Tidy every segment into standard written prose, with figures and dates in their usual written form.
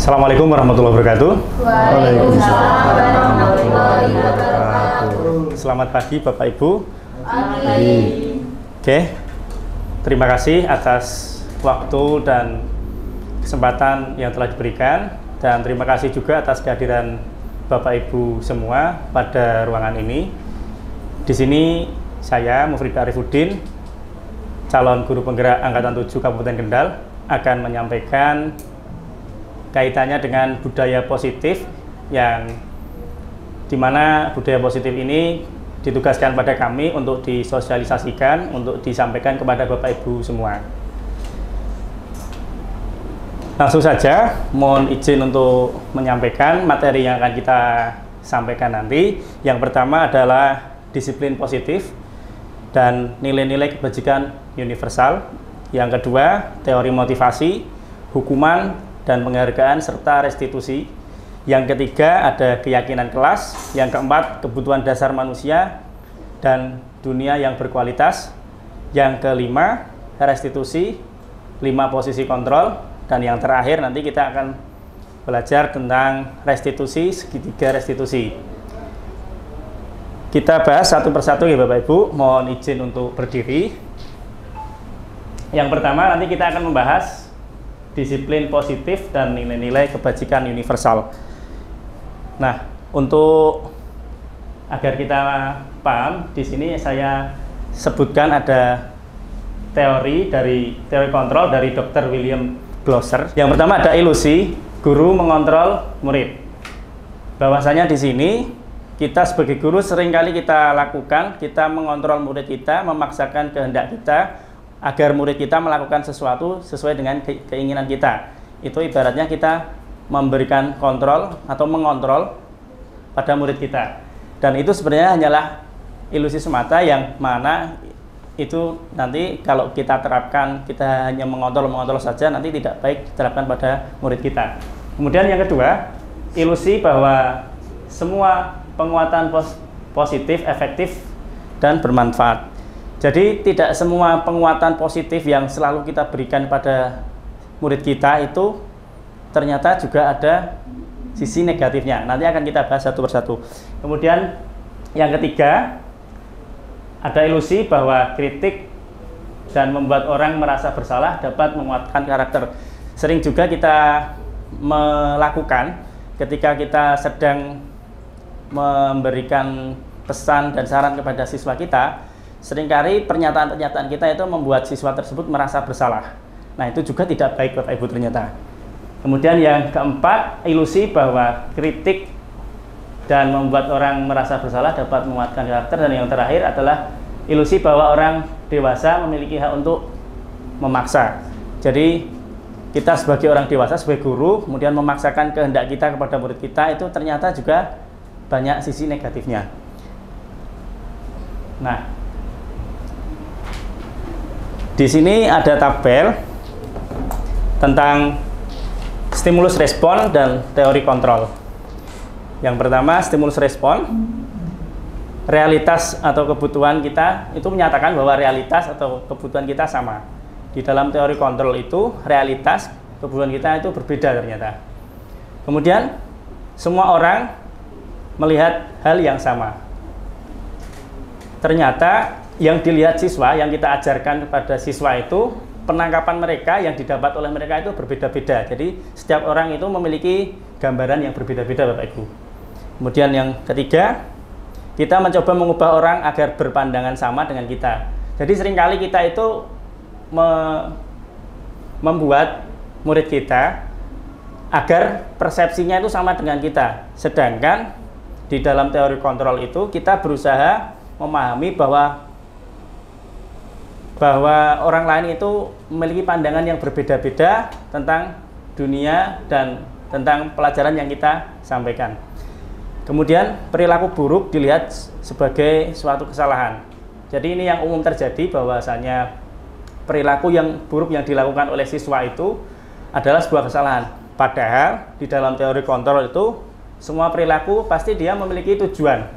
Assalamualaikum warahmatullahi wabarakatuh. Waalaikumsalam warahmatullahi wabarakatuh. Selamat pagi Bapak Ibu. Pagi. Oke, terima kasih atas waktu dan kesempatan yang telah diberikan, dan terima kasih juga atas kehadiran Bapak Ibu semua pada ruangan ini. Di sini saya Mufrid Arifuddin, calon guru penggerak Angkatan 7 Kabupaten Kendal, akan menyampaikan kaitannya dengan budaya positif, yang dimana budaya positif ini ditugaskan pada kami untuk disosialisasikan, untuk disampaikan kepada Bapak Ibu semua. Langsung saja, mohon izin untuk menyampaikan materi yang akan kita sampaikan nanti. Yang pertama adalah disiplin positif dan nilai-nilai kebajikan universal. Yang kedua, teori motivasi, hukuman, dan penghargaan serta restitusi. Yang ketiga ada keyakinan kelas. Yang keempat kebutuhan dasar manusia dan dunia yang berkualitas. Yang kelima restitusi, 5 posisi kontrol. Dan yang terakhir nanti kita akan belajar tentang restitusi, segitiga restitusi. Kita bahas satu persatu ya Bapak Ibu. Mohon izin untuk berdiri. Yang pertama nanti kita akan membahas disiplin positif dan nilai-nilai kebajikan universal. Nah, untuk agar kita paham, di sini saya sebutkan ada teori kontrol dari Dr. William Glasser. Yang pertama ada ilusi, guru mengontrol murid. Bahwasanya di sini kita sebagai guru seringkali kita lakukan, kita mengontrol murid kita, memaksakan kehendak kita agar murid kita melakukan sesuatu sesuai dengan keinginan kita. Itu ibaratnya kita memberikan kontrol atau mengontrol pada murid kita. Dan itu sebenarnya hanyalah ilusi semata, yang mana itu nanti kalau kita terapkan, kita hanya mengontrol saja, nanti tidak baik diterapkan pada murid kita. Kemudian yang kedua, ilusi bahwa semua penguatan positif, efektif, dan bermanfaat. Jadi tidak semua penguatan positif yang selalu kita berikan pada murid kita itu ternyata juga ada sisi negatifnya. Nanti akan kita bahas satu persatu. Kemudian yang ketiga, ada ilusi bahwa kritik dan membuat orang merasa bersalah dapat menguatkan karakter. Sering juga kita melakukan ketika kita sedang memberikan pesan dan saran kepada siswa kita. Seringkali pernyataan-pernyataan kita itu membuat siswa tersebut merasa bersalah. Nah, itu juga tidak baik Bapak Ibu ternyata. Kemudian yang keempat, ilusi bahwa kritik dan membuat orang merasa bersalah dapat menguatkan karakter. Dan yang terakhir adalah ilusi bahwa orang dewasa memiliki hak untuk memaksa. Jadi kita sebagai orang dewasa, sebagai guru, kemudian memaksakan kehendak kita kepada murid kita, itu ternyata juga banyak sisi negatifnya. Nah, di sini ada tabel tentang stimulus respon dan teori kontrol. Yang pertama, stimulus respon. Realitas atau kebutuhan kita itu menyatakan bahwa realitas atau kebutuhan kita sama. Di dalam teori kontrol itu, realitas kebutuhan kita itu berbeda ternyata. Kemudian, semua orang melihat hal yang sama. Ternyata yang dilihat siswa, yang kita ajarkan kepada siswa itu, penangkapan mereka yang didapat oleh mereka itu berbeda-beda. Jadi setiap orang itu memiliki gambaran yang berbeda-beda Bapak Ibu. Kemudian yang ketiga, kita mencoba mengubah orang agar berpandangan sama dengan kita. Jadi seringkali kita itu membuat murid kita agar persepsinya itu sama dengan kita. Sedangkan di dalam teori kontrol itu kita berusaha memahami bahwa orang lain itu memiliki pandangan yang berbeda-beda tentang dunia dan tentang pelajaran yang kita sampaikan. Kemudian perilaku buruk dilihat sebagai suatu kesalahan. Jadi ini yang umum terjadi, bahwasanya perilaku yang buruk yang dilakukan oleh siswa itu adalah sebuah kesalahan. Padahal di dalam teori kontrol itu semua perilaku pasti dia memiliki tujuan,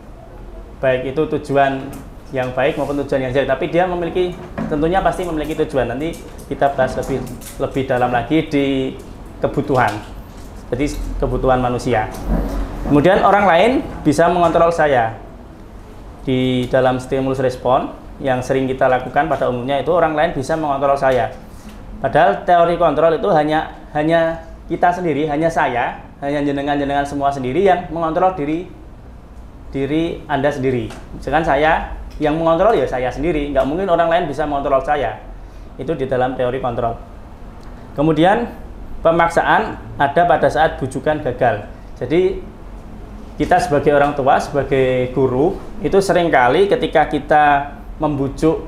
baik itu tujuan yang baik maupun tujuan yang jelek, tapi dia memiliki, tentunya pasti memiliki tujuan. Nanti kita bahas lebih dalam lagi di kebutuhan, jadi kebutuhan manusia. Kemudian orang lain bisa mengontrol saya di dalam stimulus respon yang sering kita lakukan pada umumnya, itu orang lain bisa mengontrol saya. Padahal teori kontrol itu hanya kita sendiri, hanya saya, hanya jenengan semua sendiri yang mengontrol diri Anda sendiri. Misalkan saya yang mengontrol ya saya sendiri, nggak mungkin orang lain bisa mengontrol saya. Itu di dalam teori kontrol. Kemudian pemaksaan ada pada saat bujukan gagal. Jadi kita sebagai orang tua, sebagai guru, itu seringkali ketika kita membujuk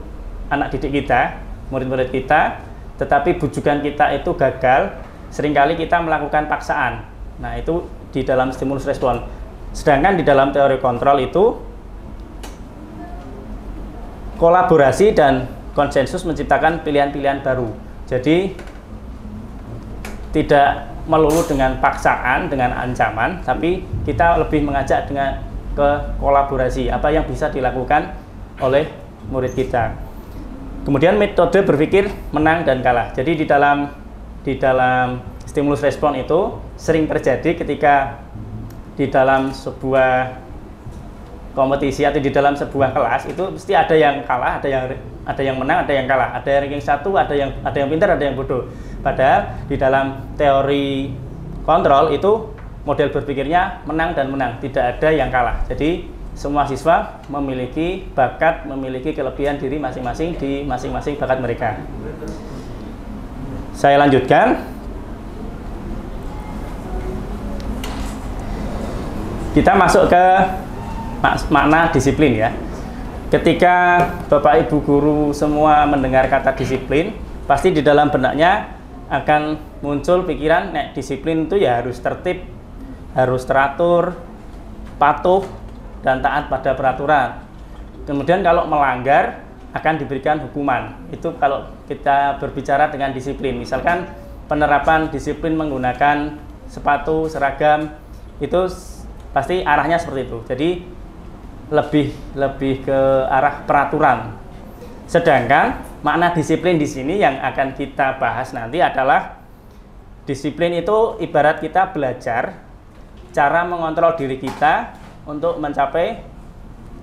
anak didik kita, murid-murid kita, tetapi bujukan kita itu gagal, seringkali kita melakukan paksaan. Nah, itu di dalam stimulus respon. Sedangkan di dalam teori kontrol itu kolaborasi dan konsensus menciptakan pilihan-pilihan baru. Jadi tidak melulu dengan paksaan, dengan ancaman, tapi kita lebih mengajak ke kolaborasi, apa yang bisa dilakukan oleh murid kita. Kemudian metode berpikir menang dan kalah. Jadi di dalam stimulus respon itu sering terjadi ketika di dalam sebuah kompetisi atau di dalam sebuah kelas itu mesti ada yang kalah, ada yang menang, ada yang kalah, ada yang ranking 1, ada yang pintar, ada yang bodoh. Padahal di dalam teori kontrol itu model berpikirnya menang dan menang, tidak ada yang kalah. Jadi semua siswa memiliki bakat, memiliki kelebihan diri masing-masing di masing-masing bakat mereka. Saya lanjutkan. Kita masuk ke makna disiplin ya. Ketika Bapak Ibu guru semua mendengar kata disiplin, pasti di dalam benaknya akan muncul pikiran, nek disiplin itu ya harus tertib, harus teratur, patuh, dan taat pada peraturan. Kemudian kalau melanggar akan diberikan hukuman. Itu kalau kita berbicara dengan disiplin. Misalkan penerapan disiplin menggunakan sepatu, seragam, itu pasti arahnya seperti itu. Jadi lebih ke arah peraturan. Sedangkan makna disiplin di sini yang akan kita bahas nanti adalah disiplin itu ibarat kita belajar cara mengontrol diri kita untuk mencapai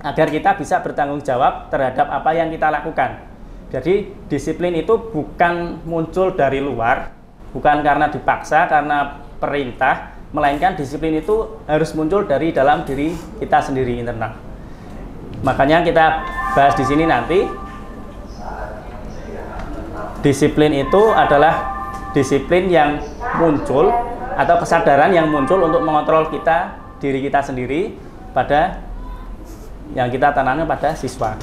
agar kita bisa bertanggung jawab terhadap apa yang kita lakukan. Jadi disiplin itu bukan muncul dari luar, bukan karena dipaksa, karena perintah, melainkan disiplin itu harus muncul dari dalam diri kita sendiri, internal. Makanya kita bahas di sini nanti. Disiplin itu adalah disiplin yang muncul atau kesadaran yang muncul untuk mengontrol diri kita sendiri pada yang kita tanamkan pada siswa.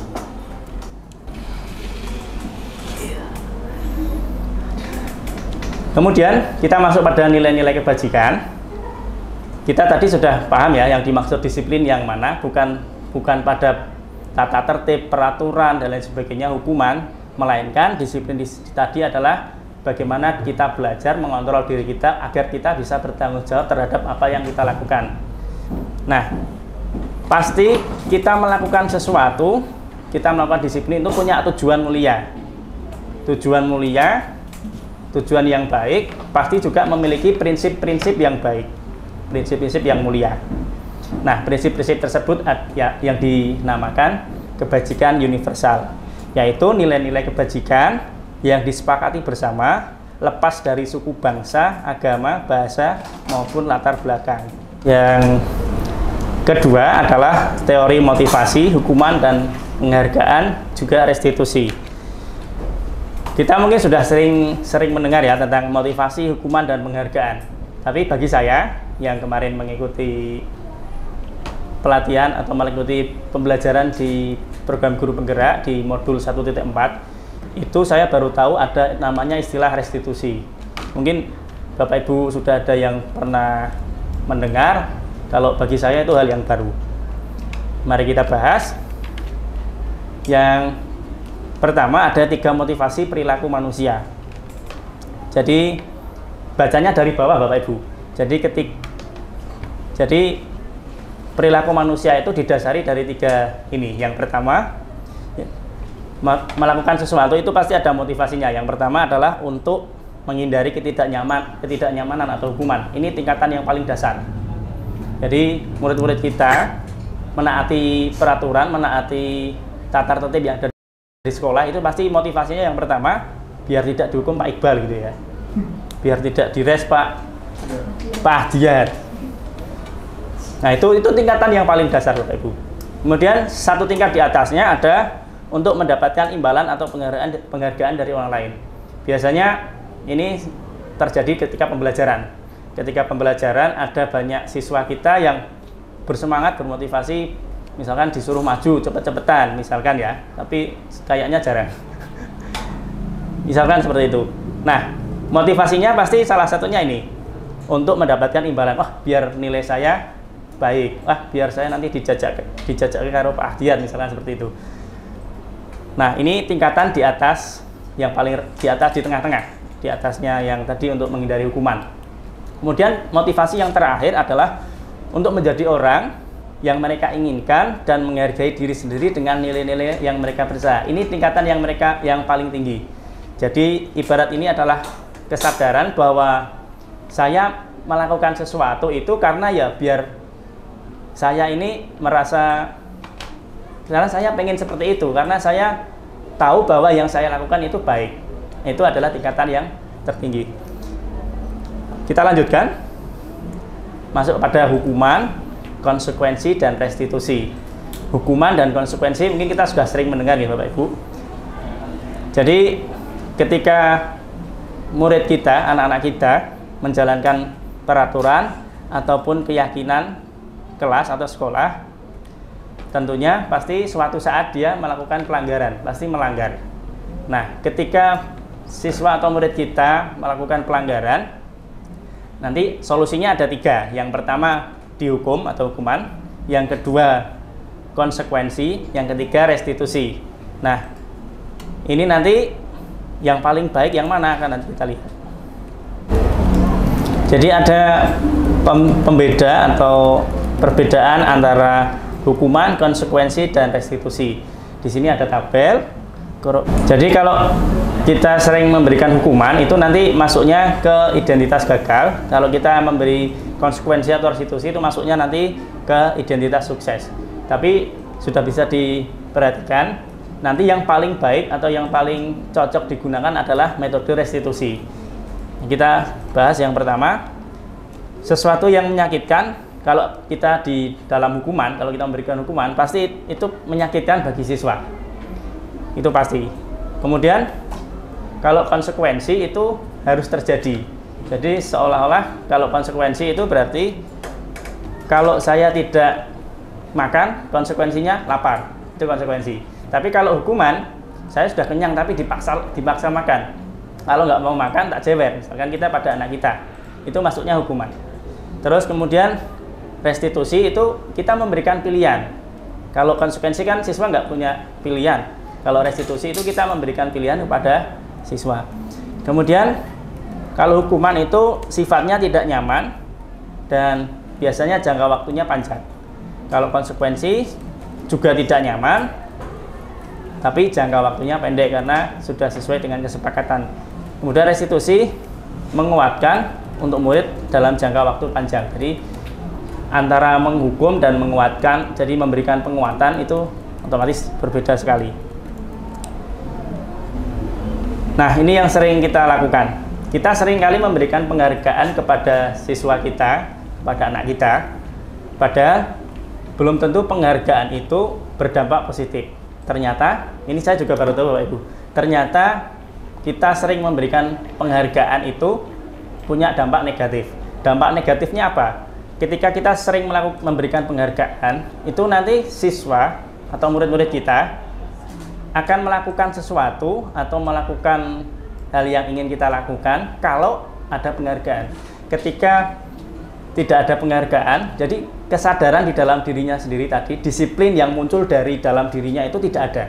Kemudian kita masuk pada nilai-nilai kebajikan. Kita tadi sudah paham ya yang dimaksud disiplin yang mana, bukan pada tata tertib, peraturan, dan lain sebagainya, hukuman, melainkan disiplin tadi adalah bagaimana kita belajar mengontrol diri kita agar kita bisa bertanggung jawab terhadap apa yang kita lakukan. Nah, pasti kita melakukan sesuatu, kita melakukan disiplin itu punya tujuan mulia. Tujuan mulia, tujuan yang baik, pasti juga memiliki prinsip-prinsip yang baik, prinsip-prinsip yang mulia. Nah, prinsip-prinsip tersebut yang dinamakan kebajikan universal, yaitu nilai-nilai kebajikan yang disepakati bersama, lepas dari suku, bangsa, agama, bahasa, maupun latar belakang. Yang kedua adalah teori motivasi, hukuman, dan penghargaan, juga restitusi. Kita mungkin sudah sering mendengar ya tentang motivasi, hukuman, dan penghargaan. Tapi bagi saya yang kemarin mengikuti pelatihan atau mengikuti pembelajaran di program guru penggerak di modul 1.4 itu saya baru tahu ada namanya istilah restitusi. Mungkin Bapak Ibu sudah ada yang pernah mendengar, kalau bagi saya itu hal yang baru. Mari kita bahas. Yang pertama ada 3 motivasi perilaku manusia. Jadi bacanya dari bawah Bapak Ibu. Jadi perilaku manusia itu didasari dari 3 ini. Yang pertama, melakukan sesuatu itu pasti ada motivasinya. Yang pertama adalah untuk menghindari ketidaknyamanan atau hukuman. Ini tingkatan yang paling dasar. Jadi murid-murid kita menaati peraturan, menaati tata tertib yang ada di sekolah itu pasti motivasinya yang pertama biar tidak dihukum Pak Iqbal gitu ya. Biar tidak dires Pak Ahdiat. Nah, itu tingkatan yang paling dasar Bapak Ibu. Kemudian satu tingkat di atasnya ada untuk mendapatkan imbalan atau penghargaan dari orang lain. Biasanya ini terjadi ketika pembelajaran. Ketika pembelajaran ada banyak siswa kita yang bersemangat, bermotivasi, misalkan disuruh maju cepet-cepetan, misalkan ya, tapi kayaknya jarang. Misalkan seperti itu. Nah, motivasinya pasti salah satunya ini, untuk mendapatkan imbalan. Biar nilai saya baik, biar saya nanti dijajak karo Pak Ahdiat, misalkan seperti itu. Nah, ini tingkatan di atas, yang paling di atas, di tengah-tengah, di atasnya yang tadi untuk menghindari hukuman. Kemudian motivasi yang terakhir adalah untuk menjadi orang yang mereka inginkan dan menghargai diri sendiri dengan nilai-nilai yang mereka percaya. Ini tingkatan yang paling tinggi. Jadi ibarat ini adalah kesadaran bahwa saya melakukan sesuatu itu karena ya biar saya ini merasa, karena saya pengen seperti itu, karena saya tahu bahwa yang saya lakukan itu baik. Itu adalah tingkatan yang tertinggi. Kita lanjutkan. Masuk pada hukuman, konsekuensi, dan restitusi. Hukuman dan konsekuensi mungkin kita sudah sering mendengar ya Bapak Ibu. Jadi ketika murid kita, anak-anak kita menjalankan peraturan ataupun keyakinan kelas atau sekolah, tentunya pasti suatu saat dia melakukan pelanggaran, pasti melanggar. Nah, ketika siswa atau murid kita melakukan pelanggaran, nanti solusinya ada 3. Yang pertama dihukum atau hukuman, yang kedua konsekuensi, yang ketiga restitusi. Nah, ini nanti yang paling baik yang mana akan nanti kita lihat. Jadi ada pembeda atau perbedaan antara hukuman, konsekuensi, dan restitusi. Di sini ada tabel. Jadi kalau kita sering memberikan hukuman itu nanti masuknya ke identitas gagal. Kalau kita memberi konsekuensi atau restitusi itu masuknya nanti ke identitas sukses. Tapi sudah bisa diperhatikan nanti yang paling baik atau yang paling cocok digunakan adalah metode restitusi. Kita bahas yang pertama, sesuatu yang menyakitkan. Kalau kita di dalam hukuman, kalau kita memberikan hukuman, pasti itu menyakitkan bagi siswa. Itu pasti. Kemudian kalau konsekuensi itu harus terjadi. Jadi seolah-olah kalau konsekuensi itu berarti kalau saya tidak makan, konsekuensinya lapar. Itu konsekuensi. Tapi kalau hukuman, saya sudah kenyang tapi dipaksa makan. Kalau nggak mau makan tak jewer. Misalkan kita pada anak kita, itu masuknya hukuman. Terus kemudian restitusi itu kita memberikan pilihan. Kalau konsekuensi kan siswa nggak punya pilihan. Kalau restitusi itu kita memberikan pilihan kepada siswa. Kemudian kalau hukuman itu sifatnya tidak nyaman dan biasanya jangka waktunya panjang. Kalau konsekuensi juga tidak nyaman, tapi jangka waktunya pendek karena sudah sesuai dengan kesepakatan. Kemudian restitusi menguatkan untuk murid dalam jangka waktu panjang. Jadi antara menghukum dan menguatkan, jadi memberikan penguatan itu otomatis berbeda sekali. Nah, ini yang sering kita lakukan. Kita sering kali memberikan penghargaan kepada siswa kita, kepada anak kita, padahal belum tentu penghargaan itu berdampak positif. Ternyata, ini saya juga baru tahu Bapak Ibu, ternyata kita sering memberikan penghargaan itu punya dampak negatif. Dampak negatifnya apa? Ketika kita sering memberikan penghargaan, itu nanti siswa atau murid-murid kita akan melakukan sesuatu atau melakukan hal yang ingin kita lakukan kalau ada penghargaan. Ketika tidak ada penghargaan, jadi kesadaran di dalam dirinya sendiri tadi, disiplin yang muncul dari dalam dirinya itu tidak ada.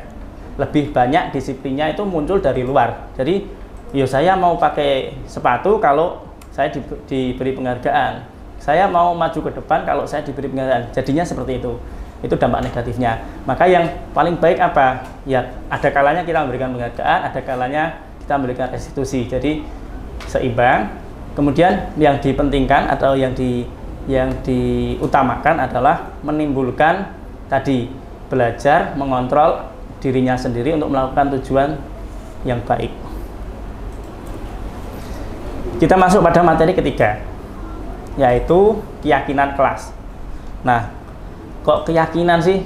Lebih banyak disiplinnya itu muncul dari luar. Jadi, yo saya mau pakai sepatu kalau saya diberi penghargaan. Saya mau maju ke depan kalau saya diberi penghargaan. Jadinya seperti itu. Itu dampak negatifnya. Maka yang paling baik apa? Ya, ada kalanya kita memberikan penghargaan, ada kalanya kita memberikan restitusi. Jadi seimbang. Kemudian yang dipentingkan atau yang diutamakan adalah menimbulkan tadi belajar mengontrol dirinya sendiri untuk melakukan tujuan yang baik. Kita masuk pada materi ketiga, yaitu keyakinan kelas. Nah, kok keyakinan sih?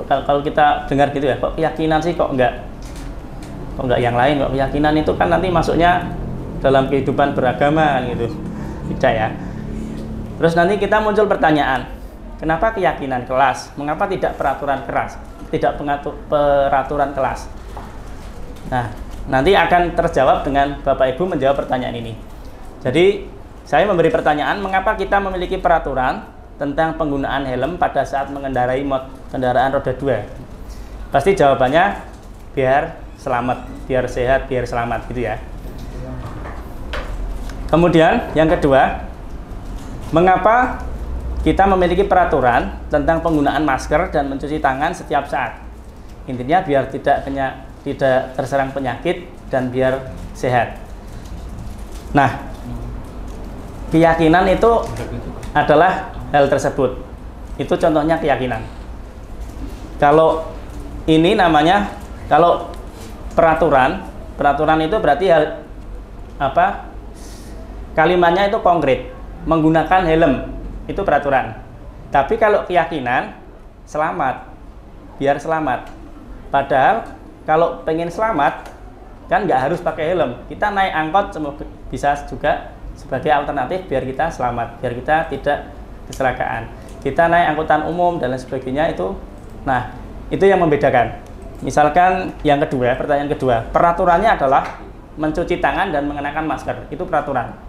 Kalau kita dengar gitu ya, kok keyakinan sih kok enggak yang lain? Kok keyakinan itu kan nanti masuknya dalam kehidupan beragama gitu, tidak ya. Terus nanti kita muncul pertanyaan, kenapa keyakinan kelas? Mengapa tidak peraturan kelas? Tidak peraturan kelas? Nah, nanti akan terjawab dengan Bapak Ibu menjawab pertanyaan ini. Jadi saya memberi pertanyaan, mengapa kita memiliki peraturan tentang penggunaan helm pada saat mengendarai kendaraan roda 2? Pasti jawabannya biar selamat, biar sehat, biar selamat gitu ya. Kemudian yang kedua, mengapa kita memiliki peraturan tentang penggunaan masker dan mencuci tangan setiap saat? Intinya biar tidak terserang penyakit dan biar sehat. Nah, keyakinan itu adalah hal tersebut. Itu contohnya keyakinan. Kalau ini namanya, kalau peraturan itu berarti hal apa? Kalimatnya itu konkret, menggunakan helm itu peraturan. Tapi kalau keyakinan, selamat, biar selamat. Padahal kalau pengen selamat kan nggak harus pakai helm. Kita naik angkot bisa juga sebagai alternatif biar kita selamat, biar kita tidak kecelakaan. Kita naik angkutan umum dan lain sebagainya itu. Nah, itu yang membedakan. Misalkan yang kedua, pertanyaan kedua, peraturannya adalah mencuci tangan dan mengenakan masker. Itu peraturan.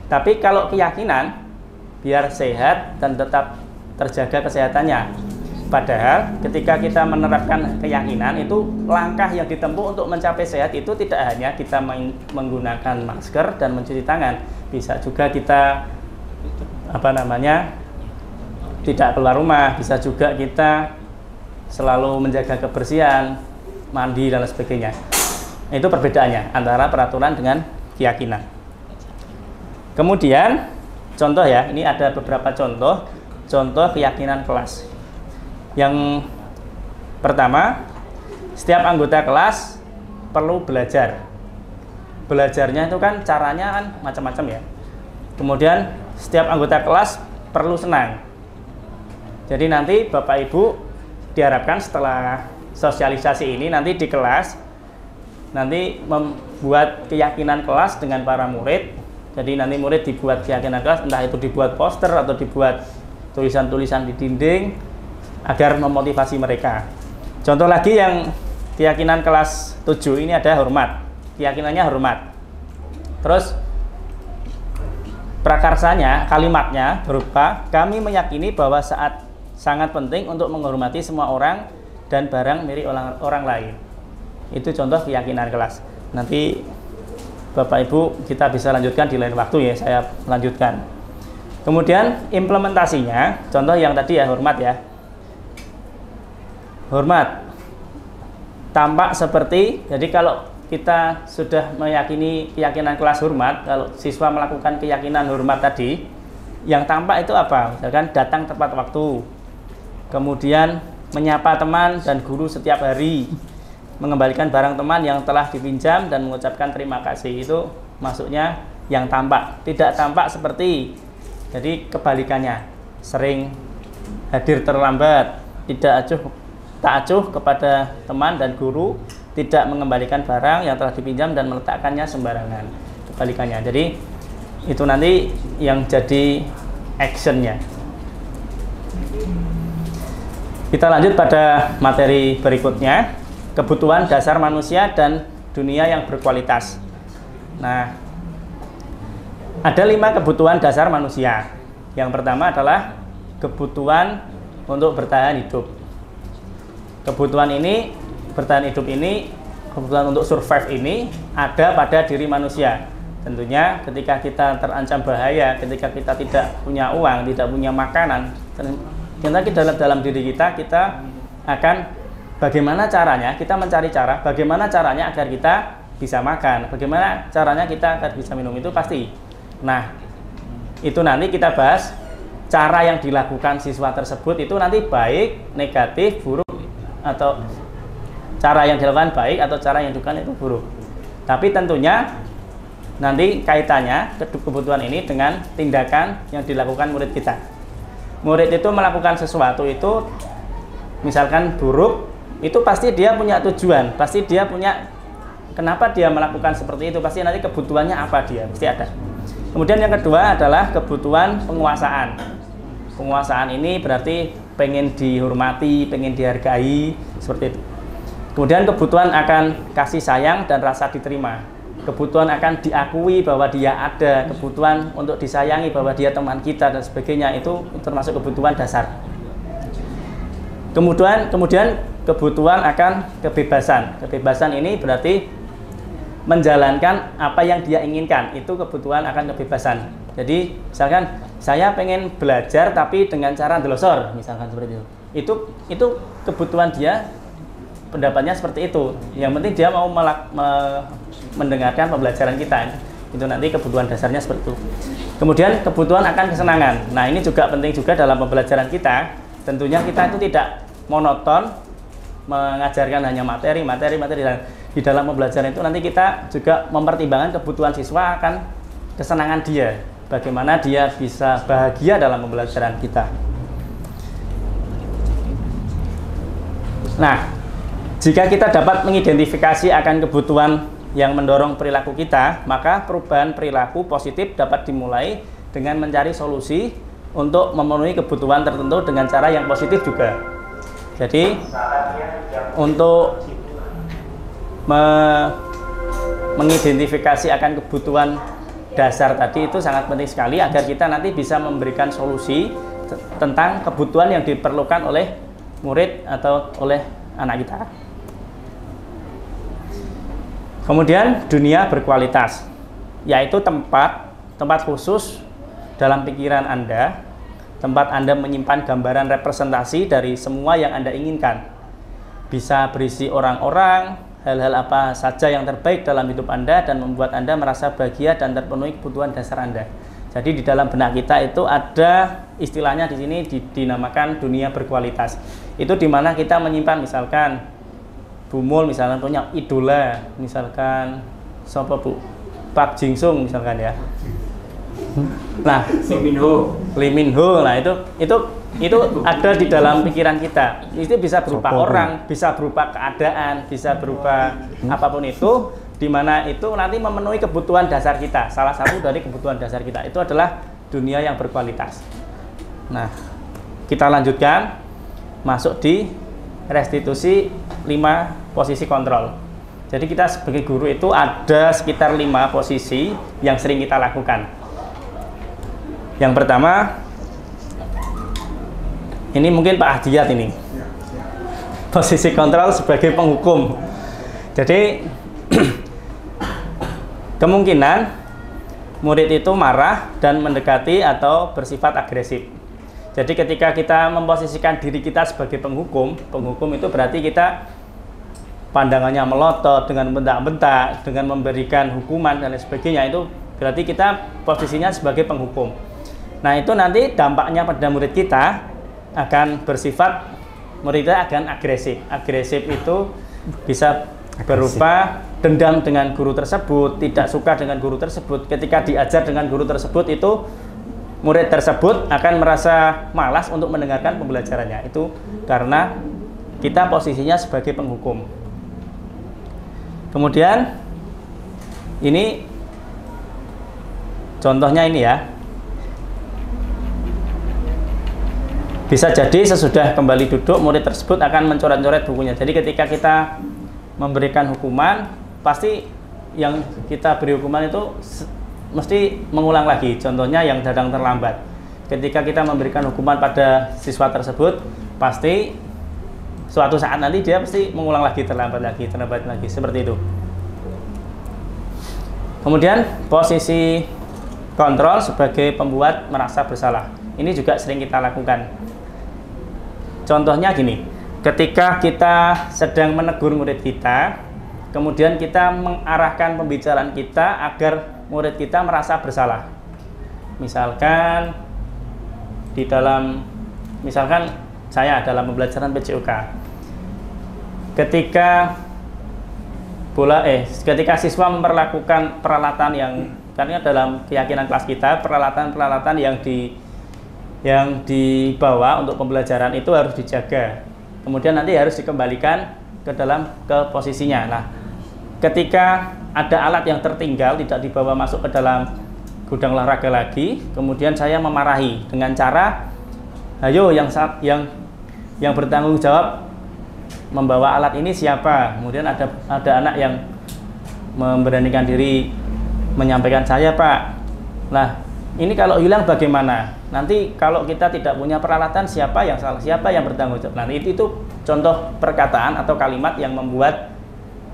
Tapi kalau keyakinan, biar sehat dan tetap terjaga kesehatannya. Padahal ketika kita menerapkan keyakinan, itu langkah yang ditempuh untuk mencapai sehat itu tidak hanya kita menggunakan masker dan mencuci tangan. Bisa juga kita tidak keluar rumah. Bisa juga kita selalu menjaga kebersihan, mandi dan lain sebagainya. Itu perbedaannya antara peraturan dengan keyakinan. Kemudian contoh ya, ini ada beberapa contoh keyakinan kelas. Yang pertama, setiap anggota kelas perlu belajar. Belajarnya itu kan caranya kan macam-macam ya. Kemudian setiap anggota kelas perlu senang. Jadi nanti Bapak Ibu diharapkan setelah sosialisasi ini nanti di kelas nanti membuat keyakinan kelas dengan para murid. Jadi nanti murid dibuat keyakinan kelas, entah itu dibuat poster atau dibuat tulisan-tulisan di dinding agar memotivasi mereka. Contoh lagi yang keyakinan kelas 7 ini ada hormat. Keyakinannya hormat. Terus prakarsanya, kalimatnya berupa kami meyakini bahwa saat sangat penting untuk menghormati semua orang dan barang milik orang lain. Itu contoh keyakinan kelas. Nanti Bapak Ibu kita bisa lanjutkan di lain waktu ya, saya lanjutkan. Kemudian implementasinya, contoh yang tadi ya hormat ya. Hormat tampak seperti, jadi kalau kita sudah meyakini keyakinan kelas hormat, kalau siswa melakukan keyakinan hormat tadi, yang tampak itu apa? Misalkan datang tepat waktu, kemudian menyapa teman dan guru setiap hari, mengembalikan barang teman yang telah dipinjam dan mengucapkan terima kasih. Itu masuknya yang tampak. Tidak tampak seperti, jadi kebalikannya, sering hadir terlambat, tak acuh kepada teman dan guru, tidak mengembalikan barang yang telah dipinjam dan meletakkannya sembarangan. Kebalikannya. Jadi itu nanti yang jadi actionnya. Kita lanjut pada materi berikutnya, kebutuhan dasar manusia dan dunia yang berkualitas. Nah, ada 5 kebutuhan dasar manusia. Yang pertama adalah kebutuhan untuk bertahan hidup. Kebutuhan ini, bertahan hidup ini, kebutuhan untuk survive ini ada pada diri manusia. Tentunya ketika kita terancam bahaya, ketika kita tidak punya uang, tidak punya makanan, ternyata dalam diri kita akan bagaimana caranya, kita mencari cara bagaimana caranya agar kita bisa makan, bagaimana caranya kita agar bisa minum, itu pasti. Nah, itu nanti kita bahas cara yang dilakukan siswa tersebut itu nanti baik, negatif, buruk, atau cara yang dilakukan baik atau cara yang dilakukan itu buruk. Tapi tentunya nanti kaitannya kebutuhan ini dengan tindakan yang dilakukan murid kita. Murid itu melakukan sesuatu itu misalkan buruk, itu pasti dia punya tujuan, pasti dia punya kenapa dia melakukan seperti itu, pasti nanti kebutuhannya apa dia, pasti ada. Kemudian yang kedua adalah kebutuhan penguasaan. Penguasaan ini berarti pengen dihormati, pengen dihargai, seperti itu. Kemudian kebutuhan akan kasih sayang dan rasa diterima. Kebutuhan akan diakui bahwa dia ada, kebutuhan untuk disayangi bahwa dia teman kita dan sebagainya, itu termasuk kebutuhan dasar. Kemudian kebutuhan akan kebebasan. Kebebasan ini berarti menjalankan apa yang dia inginkan, itu kebutuhan akan kebebasan. Jadi misalkan saya pengen belajar tapi dengan cara delosor, misalkan seperti itu. Itu kebutuhan dia, pendapatnya seperti itu. Yang penting dia mau mendengarkan pembelajaran kita. Itu nanti kebutuhan dasarnya seperti itu. Kemudian kebutuhan akan kesenangan. Nah, ini juga penting juga dalam pembelajaran kita. Tentunya kita itu tidak monoton mengajarkan hanya materi. Dan di dalam pembelajaran itu nanti kita juga mempertimbangkan kebutuhan siswa akan kesenangan dia. Bagaimana dia bisa bahagia dalam pembelajaran kita. Nah, jika kita dapat mengidentifikasi akan kebutuhan yang mendorong perilaku kita, maka perubahan perilaku positif dapat dimulai dengan mencari solusi untuk memenuhi kebutuhan tertentu dengan cara yang positif juga. Jadi, untuk mengidentifikasi akan kebutuhan dasar tadi itu sangat penting sekali agar kita nanti bisa memberikan solusi tentang kebutuhan yang diperlukan oleh murid atau oleh anak kita. Kemudian dunia berkualitas, yaitu tempat khusus dalam pikiran Anda, tempat Anda menyimpan gambaran representasi dari semua yang Anda inginkan. Bisa berisi orang-orang, hal-hal apa saja yang terbaik dalam hidup Anda dan membuat Anda merasa bahagia dan terpenuhi kebutuhan dasar Anda. Jadi di dalam benak kita itu ada istilahnya di sini dinamakan dunia berkualitas. Itu dimana kita menyimpan misalkan Bu Mul misalkan punya idola, misalkan siapa Bu? Park Jin Sung misalkan ya. Nah, Lee Min Ho. Nah, itu ada di dalam pikiran kita. Itu bisa berupa orang, bisa berupa keadaan, bisa berupa apapun itu, di mana itu nanti memenuhi kebutuhan dasar kita. Salah satu dari kebutuhan dasar kita itu adalah dunia yang berkualitas. Nah, kita lanjutkan masuk di restitusi 5 posisi kontrol. Jadi kita sebagai guru itu ada sekitar 5 posisi yang sering kita lakukan. Yang pertama, ini mungkin Pak Ahdiat ini. Posisi kontrol sebagai penghukum. Jadi kemungkinan murid itu marah dan mendekati atau bersifat agresif. Jadi ketika kita memposisikan diri kita sebagai penghukum itu berarti kita pandangannya melotot dengan bentak-bentak, dengan memberikan hukuman dan lain sebagainya, itu berarti kita posisinya sebagai penghukum. Nah, itu nanti dampaknya pada murid kita akan bersifat, murid kita akan agresif. Agresif itu bisa berupa dendam dengan guru tersebut, tidak suka dengan guru tersebut. Ketika diajar dengan guru tersebut itu murid tersebut akan merasa malas untuk mendengarkan pembelajarannya. Itu karena kita posisinya sebagai penghukum. Kemudian ini contohnya ini ya. Bisa jadi sesudah kembali duduk murid tersebut akan mencoret-coret bukunya. Jadi ketika kita memberikan hukuman, pasti yang kita beri hukuman itu mesti mengulang lagi. Contohnya yang datang terlambat. Ketika kita memberikan hukuman pada siswa tersebut, pasti suatu saat nanti dia pasti mengulang lagi, terlambat lagi, seperti itu. Kemudian posisi kontrol sebagai pembuat merasa bersalah. Ini juga sering kita lakukan. Contohnya gini, ketika kita sedang menegur murid kita, kemudian kita mengarahkan pembicaraan kita agar murid kita merasa bersalah. Misalkan saya dalam pembelajaran PJOK, ketika siswa memperlakukan peralatan yang, karena dalam keyakinan kelas kita peralatan yang dibawa untuk pembelajaran itu harus dijaga, kemudian nanti harus dikembalikan ke posisinya. Nah, ketika ada alat yang tertinggal tidak dibawa masuk ke dalam gudang olahraga lagi, kemudian saya memarahi dengan cara, ayo yang bertanggung jawab membawa alat ini siapa? Kemudian ada anak yang memberanikan diri menyampaikan, saya Pak. Nah, ini kalau hilang bagaimana? Nanti kalau kita tidak punya peralatan, siapa yang salah? Siapa yang bertanggung jawab? Nah, itu contoh perkataan atau kalimat yang membuat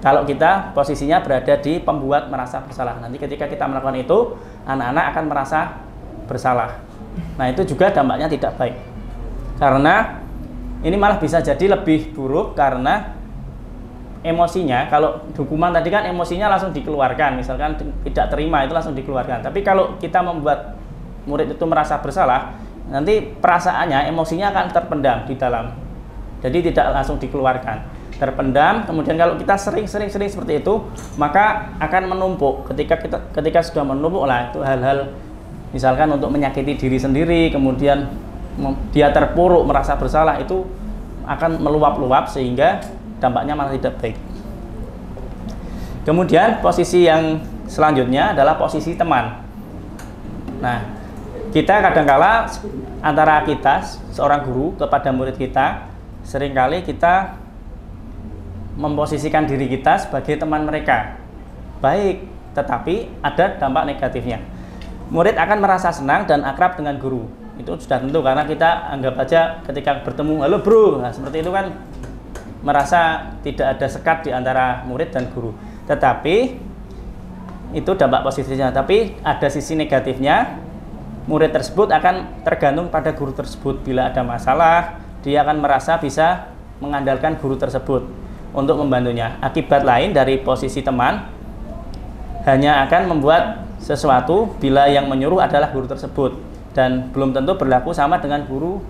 kalau kita posisinya berada di pembuat merasa bersalah. Nanti ketika kita melakukan itu, anak-anak akan merasa bersalah. Nah, itu juga dampaknya tidak baik. Karena ini malah bisa jadi lebih buruk karena emosinya, kalau hukuman tadi kan emosinya langsung dikeluarkan, misalkan tidak terima itu langsung dikeluarkan. Tapi kalau kita membuat murid itu merasa bersalah, nanti perasaannya, emosinya akan terpendam di dalam. Jadi tidak langsung dikeluarkan, terpendam. Kemudian kalau kita sering seperti itu, maka akan menumpuk. Ketika sudah menumpuk lah, itu hal-hal misalkan untuk menyakiti diri sendiri, kemudian dia terpuruk merasa bersalah, itu akan meluap-luap sehingga dampaknya malah tidak baik. Kemudian posisi yang selanjutnya adalah posisi teman. Nah, kita kadangkala antara kita seorang guru kepada murid kita, seringkali kita memposisikan diri kita sebagai teman mereka. Baik, tetapi ada dampak negatifnya. Murid akan merasa senang dan akrab dengan guru. Itu sudah tentu, karena kita anggap aja ketika bertemu, halo bro, nah seperti itu kan merasa tidak ada sekat di antara murid dan guru. Tetapi itu dampak positifnya, tapi ada sisi negatifnya. Murid tersebut akan tergantung pada guru tersebut. Bila ada masalah, dia akan merasa bisa mengandalkan guru tersebut untuk membantunya. Akibat lain dari posisi teman hanya akan membuat sesuatu bila yang menyuruh adalah guru tersebut, dan belum tentu berlaku sama dengan guru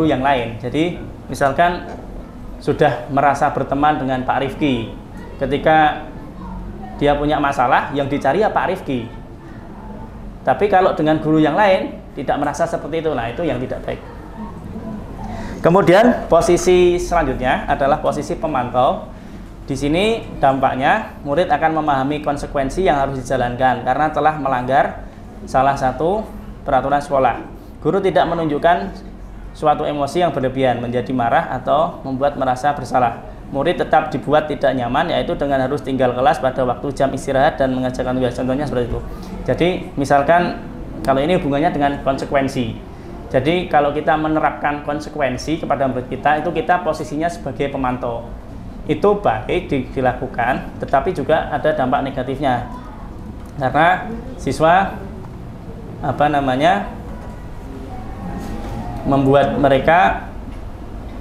yang lain. Jadi misalkan sudah merasa berteman dengan Pak Rifki, ketika dia punya masalah yang dicari ya Pak Rifki. Tapi kalau dengan guru yang lain tidak merasa seperti itu, nah itu yang tidak baik. Kemudian posisi selanjutnya adalah posisi pemantau. Di sini dampaknya murid akan memahami konsekuensi yang harus dijalankan karena telah melanggar salah satu peraturan sekolah. Guru tidak menunjukkan suatu emosi yang berlebihan, menjadi marah atau membuat merasa bersalah. Murid tetap dibuat tidak nyaman, yaitu dengan harus tinggal kelas pada waktu jam istirahat dan mengerjakan tugas. Contohnya seperti itu. Jadi misalkan kalau ini hubungannya dengan konsekuensi. Jadi kalau kita menerapkan konsekuensi kepada murid kita, itu kita posisinya sebagai pemantau. Itu baik dilakukan, tetapi juga ada dampak negatifnya. Karena siswa membuat mereka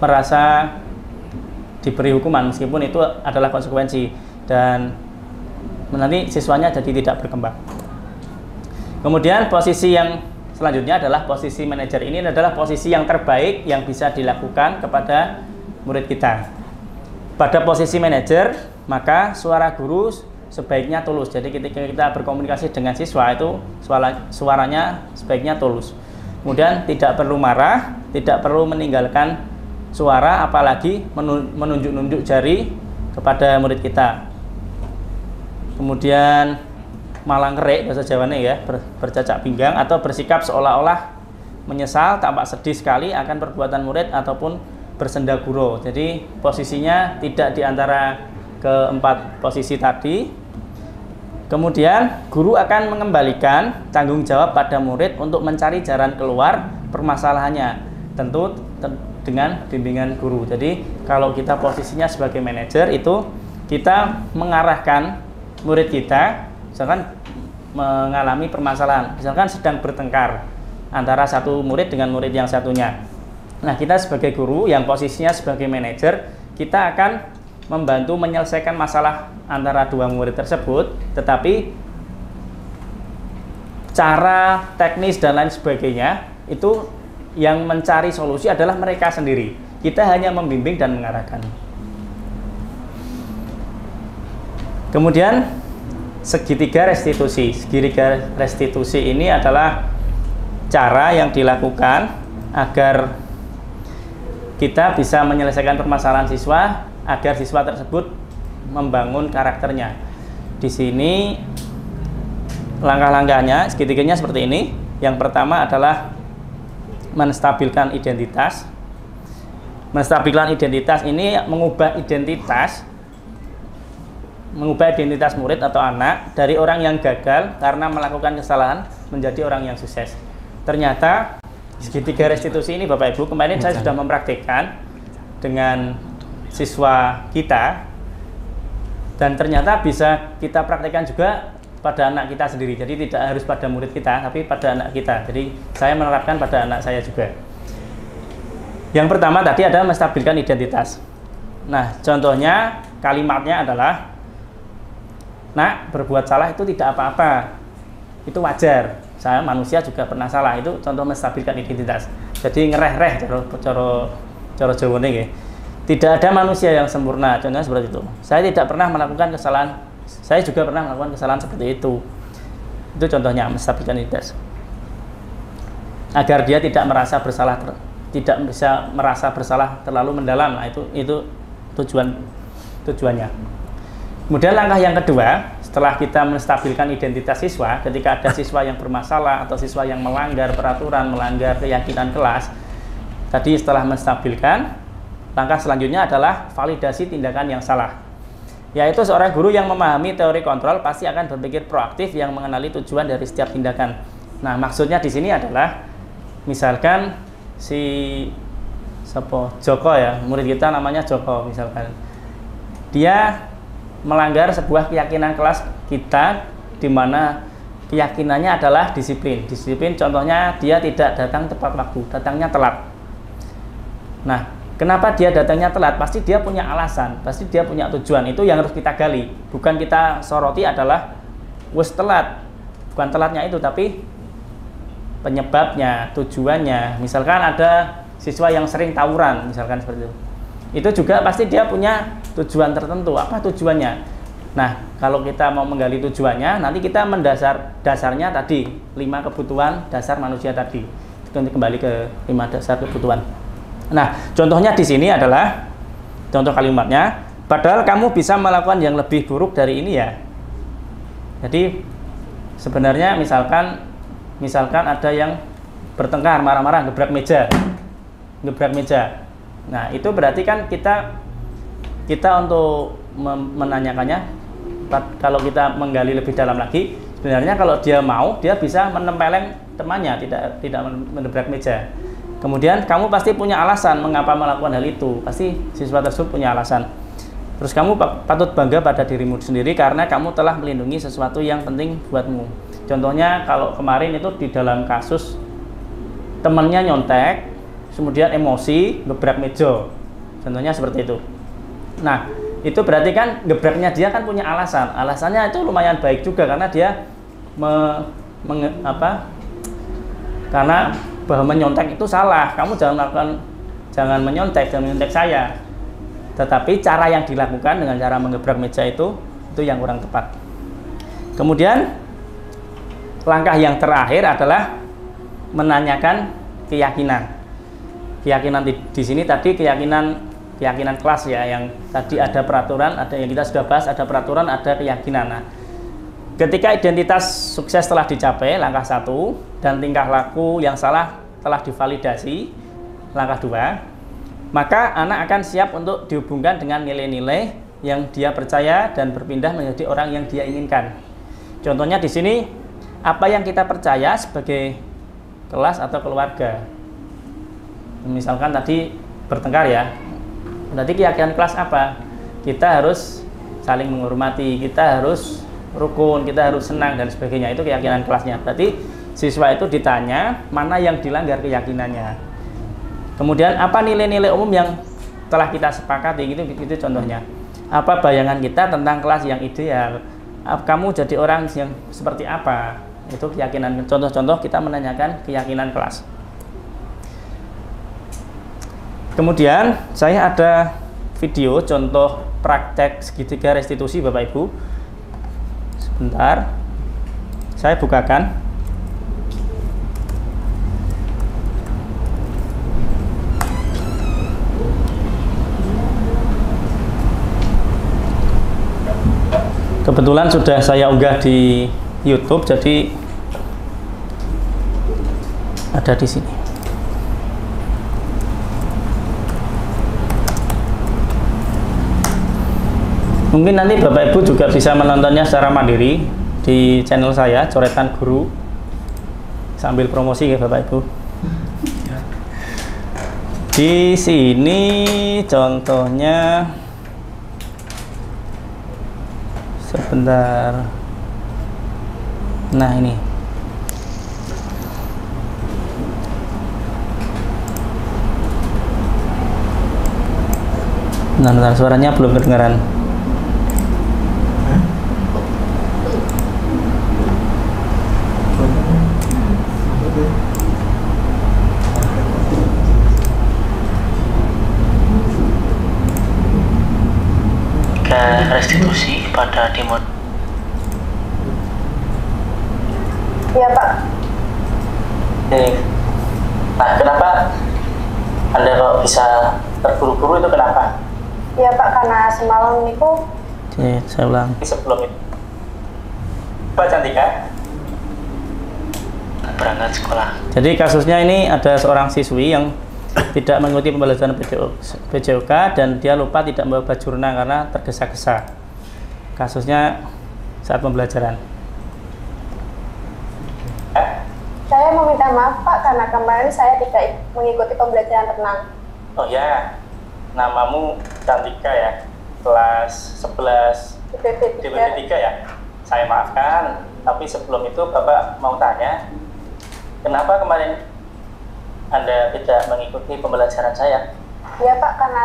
merasa diberi hukuman meskipun itu adalah konsekuensi, dan nanti siswanya jadi tidak berkembang. Kemudian posisi yang selanjutnya adalah posisi manajer. Ini adalah posisi yang terbaik yang bisa dilakukan kepada murid kita. Pada posisi manajer, maka suara guru sebaiknya tulus. Jadi ketika kita berkomunikasi dengan siswa itu suaranya sebaiknya tulus. Kemudian tidak perlu marah, tidak perlu meninggalkan suara, apalagi menunjuk-nunjuk jari kepada murid kita. Kemudian malang kerik bahasa Jawanya ya, bercacak pinggang atau bersikap seolah-olah menyesal, tampak sedih sekali akan perbuatan murid ataupun bersenda gurau. Jadi posisinya tidak di antara keempat posisi tadi. Kemudian guru akan mengembalikan tanggung jawab pada murid untuk mencari jalan keluar permasalahannya, tentu dengan bimbingan guru. Jadi kalau kita posisinya sebagai manajer itu kita mengarahkan murid kita, misalkan mengalami permasalahan, misalkan sedang bertengkar antara satu murid dengan murid yang satunya. Nah, kita sebagai guru yang posisinya sebagai manajer, kita akan membantu menyelesaikan masalah antara dua murid tersebut, tetapi cara teknis dan lain sebagainya itu yang mencari solusi adalah mereka sendiri. Kita hanya membimbing dan mengarahkan. Kemudian segitiga restitusi. Segitiga restitusi ini adalah cara yang dilakukan agar kita bisa menyelesaikan permasalahan siswa, agar siswa tersebut membangun karakternya. Di sini langkah-langkahnya, segitiganya seperti ini. Yang pertama adalah menstabilkan identitas. Menstabilkan identitas ini mengubah identitas murid atau anak dari orang yang gagal karena melakukan kesalahan menjadi orang yang sukses. Ternyata segitiga restitusi ini Bapak Ibu, kemarin saya sudah mempraktikkan dengan siswa kita, dan ternyata bisa kita praktekkan juga pada anak kita sendiri. Jadi tidak harus pada murid kita, tapi pada anak kita. Jadi saya menerapkan pada anak saya juga. Yang pertama tadi adalah menstabilkan identitas. Nah, contohnya kalimatnya adalah, "Nak, berbuat salah itu tidak apa-apa, itu wajar. Saya manusia juga pernah salah." Itu contoh menstabilkan identitas. Jadi ngereh-reh cara Jawa nggih. Tidak ada manusia yang sempurna, contohnya seperti itu. Saya tidak pernah melakukan kesalahan, saya juga pernah melakukan kesalahan seperti itu. Itu contohnya menstabilkan identitas. Agar dia tidak merasa bersalah, tidak bisa merasa bersalah terlalu mendalam. Nah, itu tujuannya. Kemudian langkah yang kedua, setelah kita menstabilkan identitas siswa, ketika ada siswa yang bermasalah atau siswa yang melanggar peraturan, melanggar keyakinan kelas, tadi setelah menstabilkan, langkah selanjutnya adalah validasi tindakan yang salah. Yaitu seorang guru yang memahami teori kontrol pasti akan berpikir proaktif yang mengenali tujuan dari setiap tindakan. Nah, maksudnya di sini adalah misalkan si Joko ya, murid kita namanya Joko misalkan. Dia melanggar sebuah keyakinan kelas kita, di mana keyakinannya adalah disiplin. Disiplin contohnya dia tidak datang tepat waktu, datangnya telat. Nah, kenapa dia datangnya telat? Pasti dia punya alasan, pasti dia punya tujuan. Itu yang harus kita gali. Bukan kita soroti adalah wes telat. Bukan telatnya itu, tapi penyebabnya, tujuannya. Misalkan ada siswa yang sering tawuran, misalkan seperti itu. Itu juga pasti dia punya tujuan tertentu. Apa tujuannya? Nah, kalau kita mau menggali tujuannya, nanti kita dasarnya tadi 5 kebutuhan dasar manusia tadi. Nanti kembali ke 5 dasar kebutuhan. Nah, contohnya di sini adalah contoh kalimatnya, padahal kamu bisa melakukan yang lebih buruk dari ini ya. Jadi sebenarnya misalkan ada yang bertengkar, marah-marah, gebrak meja. Nah, itu berarti kan kita untuk menanyakannya, kalau kita menggali lebih dalam lagi, sebenarnya kalau dia mau, dia bisa menempeleng temannya, tidak menebrak meja. Kemudian kamu pasti punya alasan mengapa melakukan hal itu. Pasti siswa tersebut punya alasan. Terus kamu patut bangga pada dirimu sendiri karena kamu telah melindungi sesuatu yang penting buatmu. Contohnya kalau kemarin itu di dalam kasus temannya nyontek, kemudian emosi, gebrak meja. Contohnya seperti itu. Nah, itu berarti kan gebraknya dia kan punya alasan. Alasannya itu lumayan baik juga karena dia karena bahwa menyontek itu salah. Kamu jangan menyontek saya. Tetapi cara yang dilakukan dengan cara menggebrak meja itu yang kurang tepat. Kemudian langkah yang terakhir adalah menanyakan keyakinan. Keyakinan di sini tadi keyakinan kelas ya, yang tadi ada peraturan, ada yang kita sudah bahas, ada peraturan, ada keyakinan. Nah, ketika identitas sukses telah dicapai, langkah 1, dan tingkah laku yang salah telah divalidasi, langkah 2, maka anak akan siap untuk dihubungkan dengan nilai-nilai yang dia percaya dan berpindah menjadi orang yang dia inginkan. Contohnya di sini, apa yang kita percaya sebagai kelas atau keluarga. Misalkan tadi bertengkar ya, berarti keyakinan kelas apa? Kita harus saling menghormati, kita harus rukun, kita harus senang dan sebagainya. Itu keyakinan kelasnya. Berarti siswa itu ditanya mana yang dilanggar keyakinannya. Kemudian apa nilai-nilai umum yang telah kita sepakati, itu contohnya. Apa bayangan kita tentang kelas yang ideal? Kamu jadi orang yang seperti apa? Itu keyakinan. Contoh-contoh kita menanyakan keyakinan kelas. Kemudian saya ada video contoh praktek segitiga restitusi Bapak Ibu. Sebentar, saya bukakan. Kebetulan sudah saya unggah di YouTube, jadi ada di sini. Mungkin nanti Bapak Ibu juga bisa menontonnya secara mandiri di channel saya, Coretan Guru. Sambil promosi ya Bapak Ibu. Di sini contohnya, sebentar. Nah ini. Nah, suaranya belum kedengaran. Restitusi pada Timur. Iya Pak. Nah, kenapa Anda kok bisa terburu-buru, itu kenapa? Iya Pak, karena semalam itu. Saya ulang. Sebelum itu, Pak Cantika berangkat sekolah. Jadi kasusnya ini ada seorang siswi yang tidak mengikuti pembelajaran PJOK dan dia lupa tidak membawa baju renang karena tergesa-gesa. Kasusnya saat pembelajaran. Saya meminta maaf Pak karena kemarin saya tidak mengikuti pembelajaran renang. Oh ya, namamu Cantika ya, kelas 11 DPP 3 ya. Saya maafkan, tapi sebelum itu Bapak mau tanya, kenapa kemarin Anda tidak mengikuti pembelajaran saya? Iya Pak, karena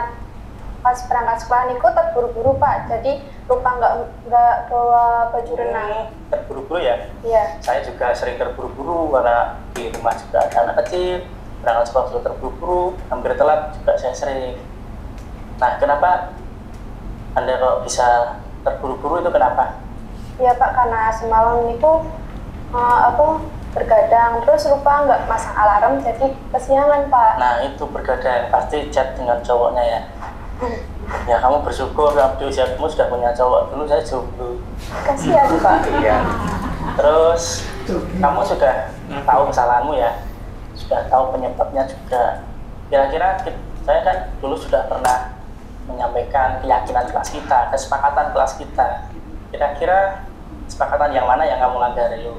pas berangkat sekolah niku terburu-buru Pak, jadi lupa nggak bawa baju renang. Terburu-buru ya? Iya. Saya juga sering terburu-buru karena di rumah juga ada anak kecil, berangkat sekolah sudah terburu-buru, hampir telat juga saya sering. Nah, kenapa Anda kok bisa terburu-buru, itu kenapa? Iya Pak, karena semalam niku aku bergadang, terus lupa nggak masang alarm, jadi kesiangan Pak. Nah itu bergadang, pasti chat dengan cowoknya ya. Ya kamu bersyukur, kamu sudah punya cowok, dulu saya jomblo. Kasihan Pak. Iya. Terus kamu sudah tahu kesalahanmu ya, sudah tahu penyebabnya juga. Kira-kira saya kan dulu sudah pernah menyampaikan keyakinan kelas kita, kesepakatan kelas kita. Kira-kira kesepakatan yang mana yang kamu langgar yuk?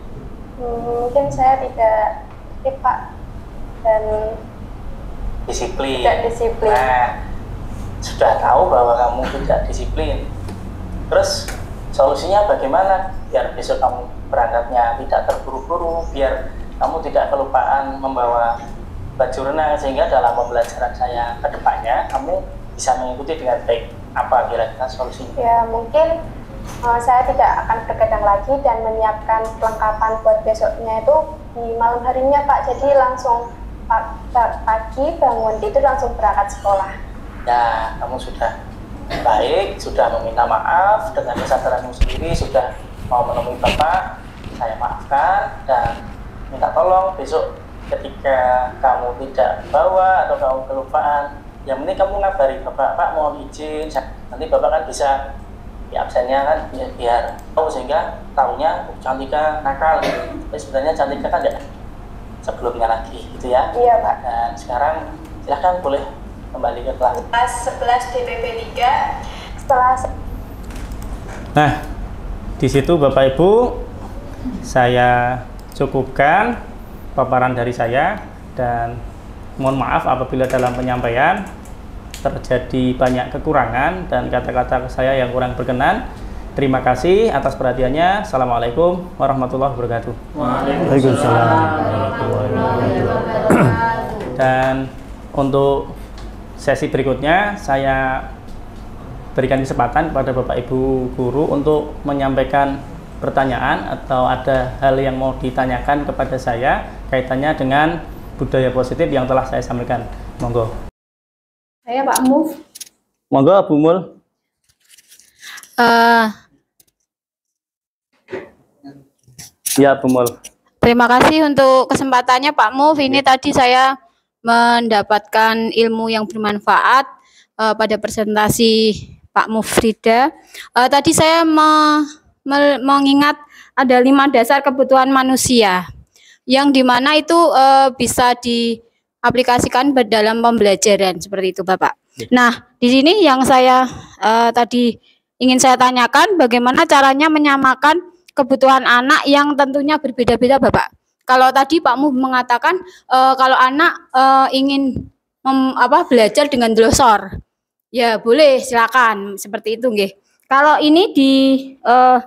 Mungkin saya tidak aktif Pak dan disiplin. Tidak disiplin. Nah, sudah tahu bahwa kamu tidak disiplin. Terus solusinya bagaimana biar besok kamu berangkatnya tidak terburu-buru, biar kamu tidak kelupaan membawa baju renang, sehingga dalam pembelajaran saya ke depannya kamu bisa mengikuti dengan baik. Apa kira-kira solusinya? Ya mungkin saya tidak akan bergadang lagi dan menyiapkan perlengkapan buat besoknya itu di malam harinya Pak, jadi langsung pagi bangun tidur langsung berangkat sekolah. Ya, kamu sudah baik, sudah meminta maaf dengan kesadaranmu sendiri, sudah mau menemui Bapak, saya maafkan dan minta tolong besok ketika kamu tidak bawa atau kamu kelupaan, yang penting kamu ngabari Bapak, Pak mohon izin, nanti Bapak kan bisa di absennya kan biar tahu, sehingga tahunya Cantika nakal, tapi sebenarnya Cantika kan sebelumnya lagi, gitu ya. Iya, Pak. Dan sekarang silahkan boleh kembali ke kelas. Kelas 11 DPP 3 setelah. Nah, di situ Bapak Ibu saya cukupkan paparan dari saya, dan mohon maaf apabila dalam penyampaian terjadi banyak kekurangan dan kata-kata saya yang kurang berkenan. Terima kasih atas perhatiannya. Assalamualaikum warahmatullahi wabarakatuh. Waalaikumsalam. Dan untuk sesi berikutnya saya berikan kesempatan kepada Bapak Ibu guru untuk menyampaikan pertanyaan atau ada hal yang mau ditanyakan kepada saya kaitannya dengan budaya positif yang telah saya sampaikan. Monggo. Saya Pak Muf. Monggo Bu Mul. Ya Bu Mul. Terima kasih untuk kesempatannya Pak Muf. Ini tadi saya mendapatkan ilmu yang bermanfaat pada presentasi Pak Mufrida. Tadi saya mengingat ada 5 dasar kebutuhan manusia yang dimana itu bisa diaplikasikan dalam pembelajaran seperti itu Bapak. Nah, di sini yang saya tadi ingin saya tanyakan, bagaimana caranya menyamakan kebutuhan anak yang tentunya berbeda-beda Bapak. Kalau tadi Pak Muf mengatakan kalau anak ingin belajar dengan glosor, ya boleh, silakan seperti itu nggih. Kalau ini di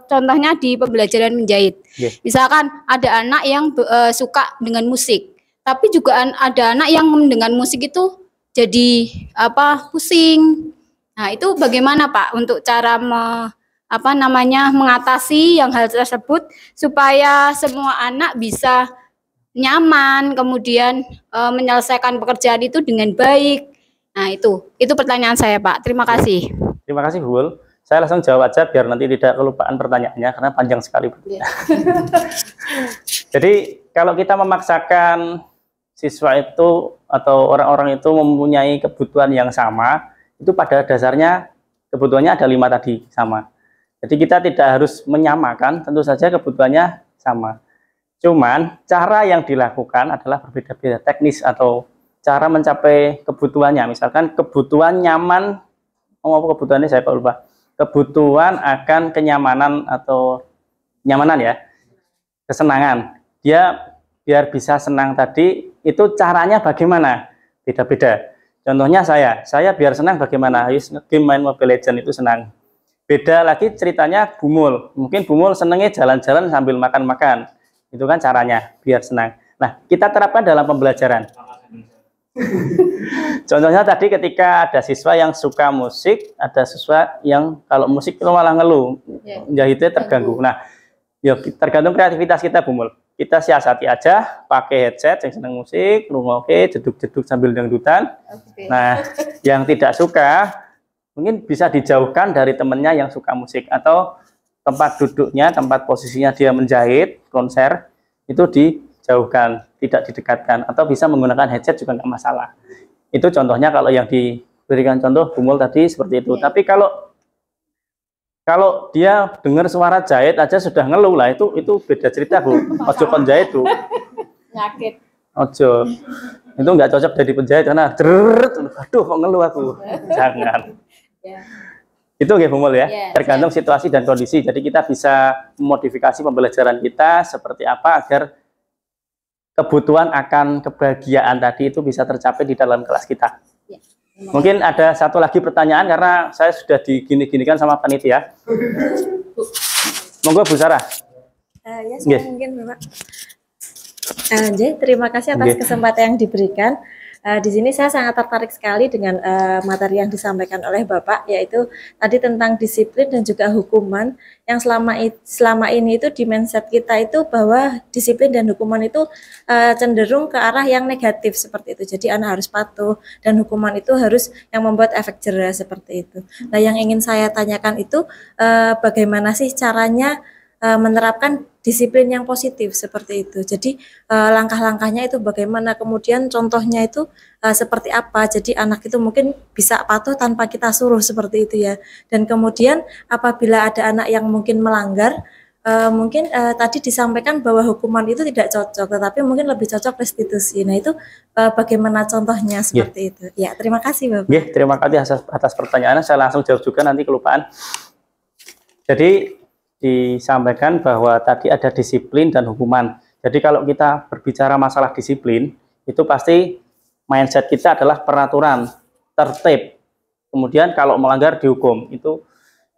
contohnya di pembelajaran menjahit, misalkan ada anak yang suka dengan musik, tapi juga ada anak yang dengan musik itu jadi pusing. Nah itu bagaimana Pak untuk cara mengatasi yang hal tersebut supaya semua anak bisa nyaman, kemudian menyelesaikan pekerjaan itu dengan baik. Nah itu pertanyaan saya Pak. Terima kasih. Terima kasih Bu Mul. Saya langsung jawab aja biar nanti tidak kelupaan pertanyaannya karena panjang sekali. Jadi kalau kita memaksakan siswa itu atau orang-orang itu mempunyai kebutuhan yang sama, itu pada dasarnya kebutuhannya ada 5 tadi sama. Jadi kita tidak harus menyamakan, tentu saja kebutuhannya sama. Cuman cara yang dilakukan adalah berbeda-beda, teknis atau cara mencapai kebutuhannya. Misalkan kebutuhan nyaman, kebutuhannya saya lupa. Kebutuhan akan kenyamanan atau nyamanan ya, kesenangan. Dia biar bisa senang tadi, itu caranya bagaimana? Beda-beda. Contohnya saya biar senang bagaimana? Game main Mobile Legends itu senang. Beda lagi ceritanya Bu Mul. Mungkin Bu Mul senengnya jalan-jalan sambil makan-makan. Itu kan caranya biar senang. Nah, kita terapkan dalam pembelajaran. Contohnya tadi ketika ada siswa yang suka musik, ada siswa yang kalau musik itu malah ngeluh, jahitnya terganggu. Nah, ya tergantung kreativitas kita Bu Mul. Kita siasati aja, pakai headset yang senang musik, oke, jeduk-jeduk sambil dangdutan. Nah, yang tidak suka mungkin bisa dijauhkan dari temennya yang suka musik, atau tempat duduknya, tempat posisinya dia menjahit, konser, itu dijauhkan, tidak didekatkan, atau bisa menggunakan headset juga nggak masalah. Itu contohnya kalau yang diberikan contoh Bu Mul tadi seperti itu. Tapi kalau dia dengar suara jahit aja sudah ngeluh lah, itu beda cerita Bu. Ojo kon jahit Bu. Nyakit. Ojo. Itu nggak cocok jadi penjahit karena aduh kok ngeluh aku. Jangan. Itu nggih Bu Mul ya. Tergantung situasi dan kondisi. Jadi kita bisa memodifikasi pembelajaran kita seperti apa agar kebutuhan akan kebahagiaan tadi itu bisa tercapai di dalam kelas kita. Mungkin ada satu lagi pertanyaan karena saya sudah digini-ginikan sama panitia. Monggo Bu Sarah. Ya, saya mungkin Bapak. Jadi terima kasih atas kesempatan yang diberikan. Di sini saya sangat tertarik sekali dengan materi yang disampaikan oleh Bapak, yaitu tadi tentang disiplin dan juga hukuman yang selama ini itu di mindset kita itu bahwa disiplin dan hukuman itu cenderung ke arah yang negatif seperti itu. Jadi anak harus patuh dan hukuman itu harus yang membuat efek jera seperti itu. Nah, yang ingin saya tanyakan itu bagaimana sih caranya menerapkan disiplin yang positif seperti itu. Jadi langkah-langkahnya itu bagaimana, kemudian contohnya itu seperti apa. Jadi anak itu mungkin bisa patuh tanpa kita suruh seperti itu ya. Dan kemudian apabila ada anak yang mungkin melanggar, mungkin tadi disampaikan bahwa hukuman itu tidak cocok, tetapi mungkin lebih cocok restitusi. Nah itu bagaimana contohnya seperti itu? Ya, terima kasih Bapak. Terima kasih atas pertanyaannya. Saya langsung jawab juga, nanti kelupaan. Jadi disampaikan bahwa tadi ada disiplin dan hukuman. Jadi kalau kita berbicara masalah disiplin, itu pasti mindset kita adalah peraturan, tertib. Kemudian kalau melanggar dihukum,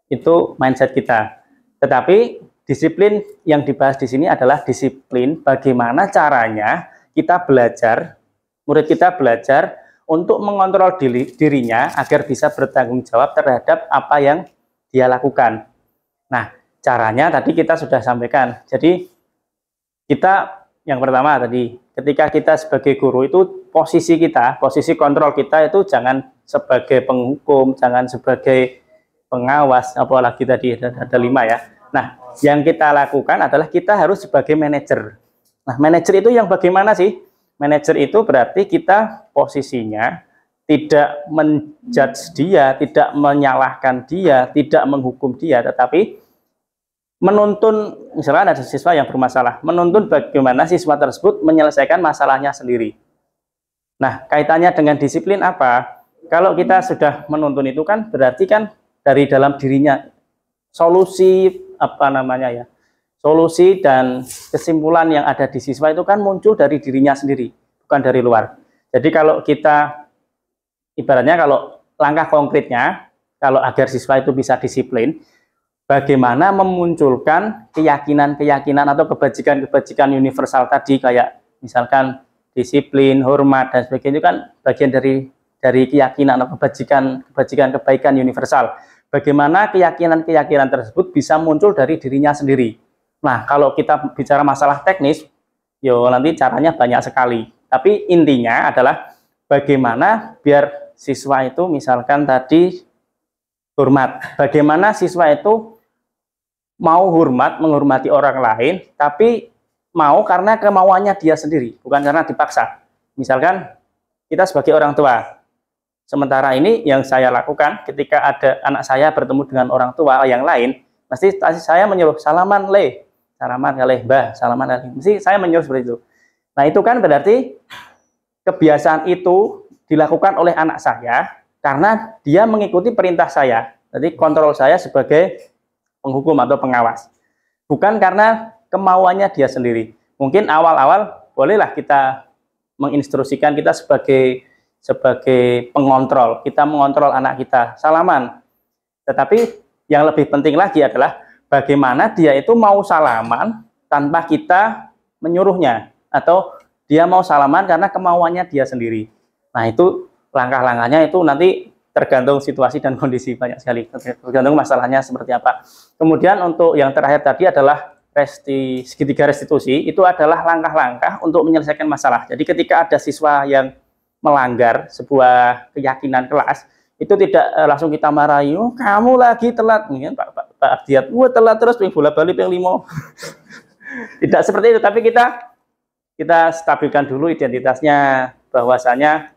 itu mindset kita. Tetapi disiplin yang dibahas di sini adalah disiplin bagaimana caranya kita belajar, murid kita belajar untuk mengontrol dirinya agar bisa bertanggung jawab terhadap apa yang dia lakukan. Nah, caranya tadi kita sudah sampaikan. Jadi kita yang pertama tadi, ketika kita sebagai guru itu posisi kontrol kita itu jangan sebagai penghukum, jangan sebagai pengawas, apalagi tadi ada 5 ya. Nah, yang kita lakukan adalah kita harus sebagai manajer. Nah, manajer itu yang bagaimana sih? Manajer itu berarti kita posisinya tidak menjudge dia, tidak menyalahkan dia, tidak menghukum dia, tetapi menuntun, misalnya ada siswa yang bermasalah, menuntun bagaimana siswa tersebut menyelesaikan masalahnya sendiri. Nah, kaitannya dengan disiplin apa? Kalau kita sudah menuntun itu kan berarti kan dari dalam dirinya solusi solusi dan kesimpulan yang ada di siswa itu kan muncul dari dirinya sendiri, bukan dari luar. Jadi kalau kita ibaratnya kalau langkah konkretnya, kalau agar siswa itu bisa disiplin, bagaimana memunculkan keyakinan-keyakinan atau kebajikan-kebajikan universal tadi, kayak misalkan disiplin, hormat, dan sebagainya, itu kan bagian dari keyakinan atau kebajikan kebaikan universal. Bagaimana keyakinan-keyakinan tersebut bisa muncul dari dirinya sendiri. Nah, kalau kita bicara masalah teknis, nanti caranya banyak sekali. Tapi intinya adalah bagaimana biar siswa itu misalkan tadi hormat. Bagaimana siswa itu mau hormat, menghormati orang lain, tapi mau karena kemauannya dia sendiri, bukan karena dipaksa. Misalkan kita sebagai orang tua, sementara ini yang saya lakukan ketika ada anak saya bertemu dengan orang tua yang lain, mesti saya menyuruh salaman le, salaman kali mbah, salaman kali, mesti saya menyuruh seperti itu. Nah itu kan berarti kebiasaan itu dilakukan oleh anak saya karena dia mengikuti perintah saya. Jadi kontrol saya sebagai penghukum atau pengawas, bukan karena kemauannya dia sendiri. Mungkin awal-awal bolehlah kita menginstruksikan kita sebagai pengontrol, kita mengontrol anak kita salaman. Tetapi yang lebih penting lagi adalah bagaimana dia itu mau salaman tanpa kita menyuruhnya, atau dia mau salaman karena kemauannya dia sendiri. Nah itu langkah-langkahnya itu nanti tergantung situasi dan kondisi, banyak sekali, tergantung masalahnya seperti apa. Kemudian untuk yang terakhir tadi adalah segitiga restitusi, itu adalah langkah-langkah untuk menyelesaikan masalah. Jadi ketika ada siswa yang melanggar sebuah keyakinan kelas, itu tidak langsung kita marahi, oh kamu lagi telat, mungkin Pak Abdiat, telat terus bola balik yang 5. Tidak seperti itu, tapi kita stabilkan dulu identitasnya, bahwasanya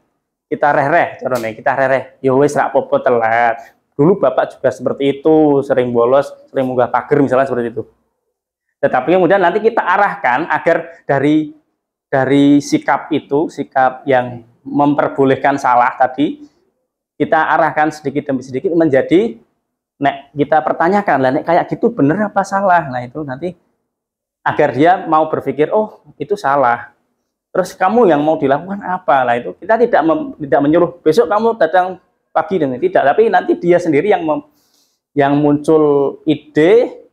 kita reh, ya wis rak popo telat. Dulu Bapak juga seperti itu, sering bolos, sering munggah pager misalnya seperti itu. Tetapi kemudian nanti kita arahkan agar dari sikap itu, sikap yang memperbolehkan salah tadi, kita arahkan sedikit demi sedikit menjadi, kita pertanyakan, lah kayak gitu bener apa salah. Nah itu nanti agar dia mau berpikir, oh itu salah. Terus kamu yang mau dilakukan apa? Lah itu kita tidak menyuruh besok kamu datang pagi dan tidak, tapi nanti dia sendiri yang muncul ide,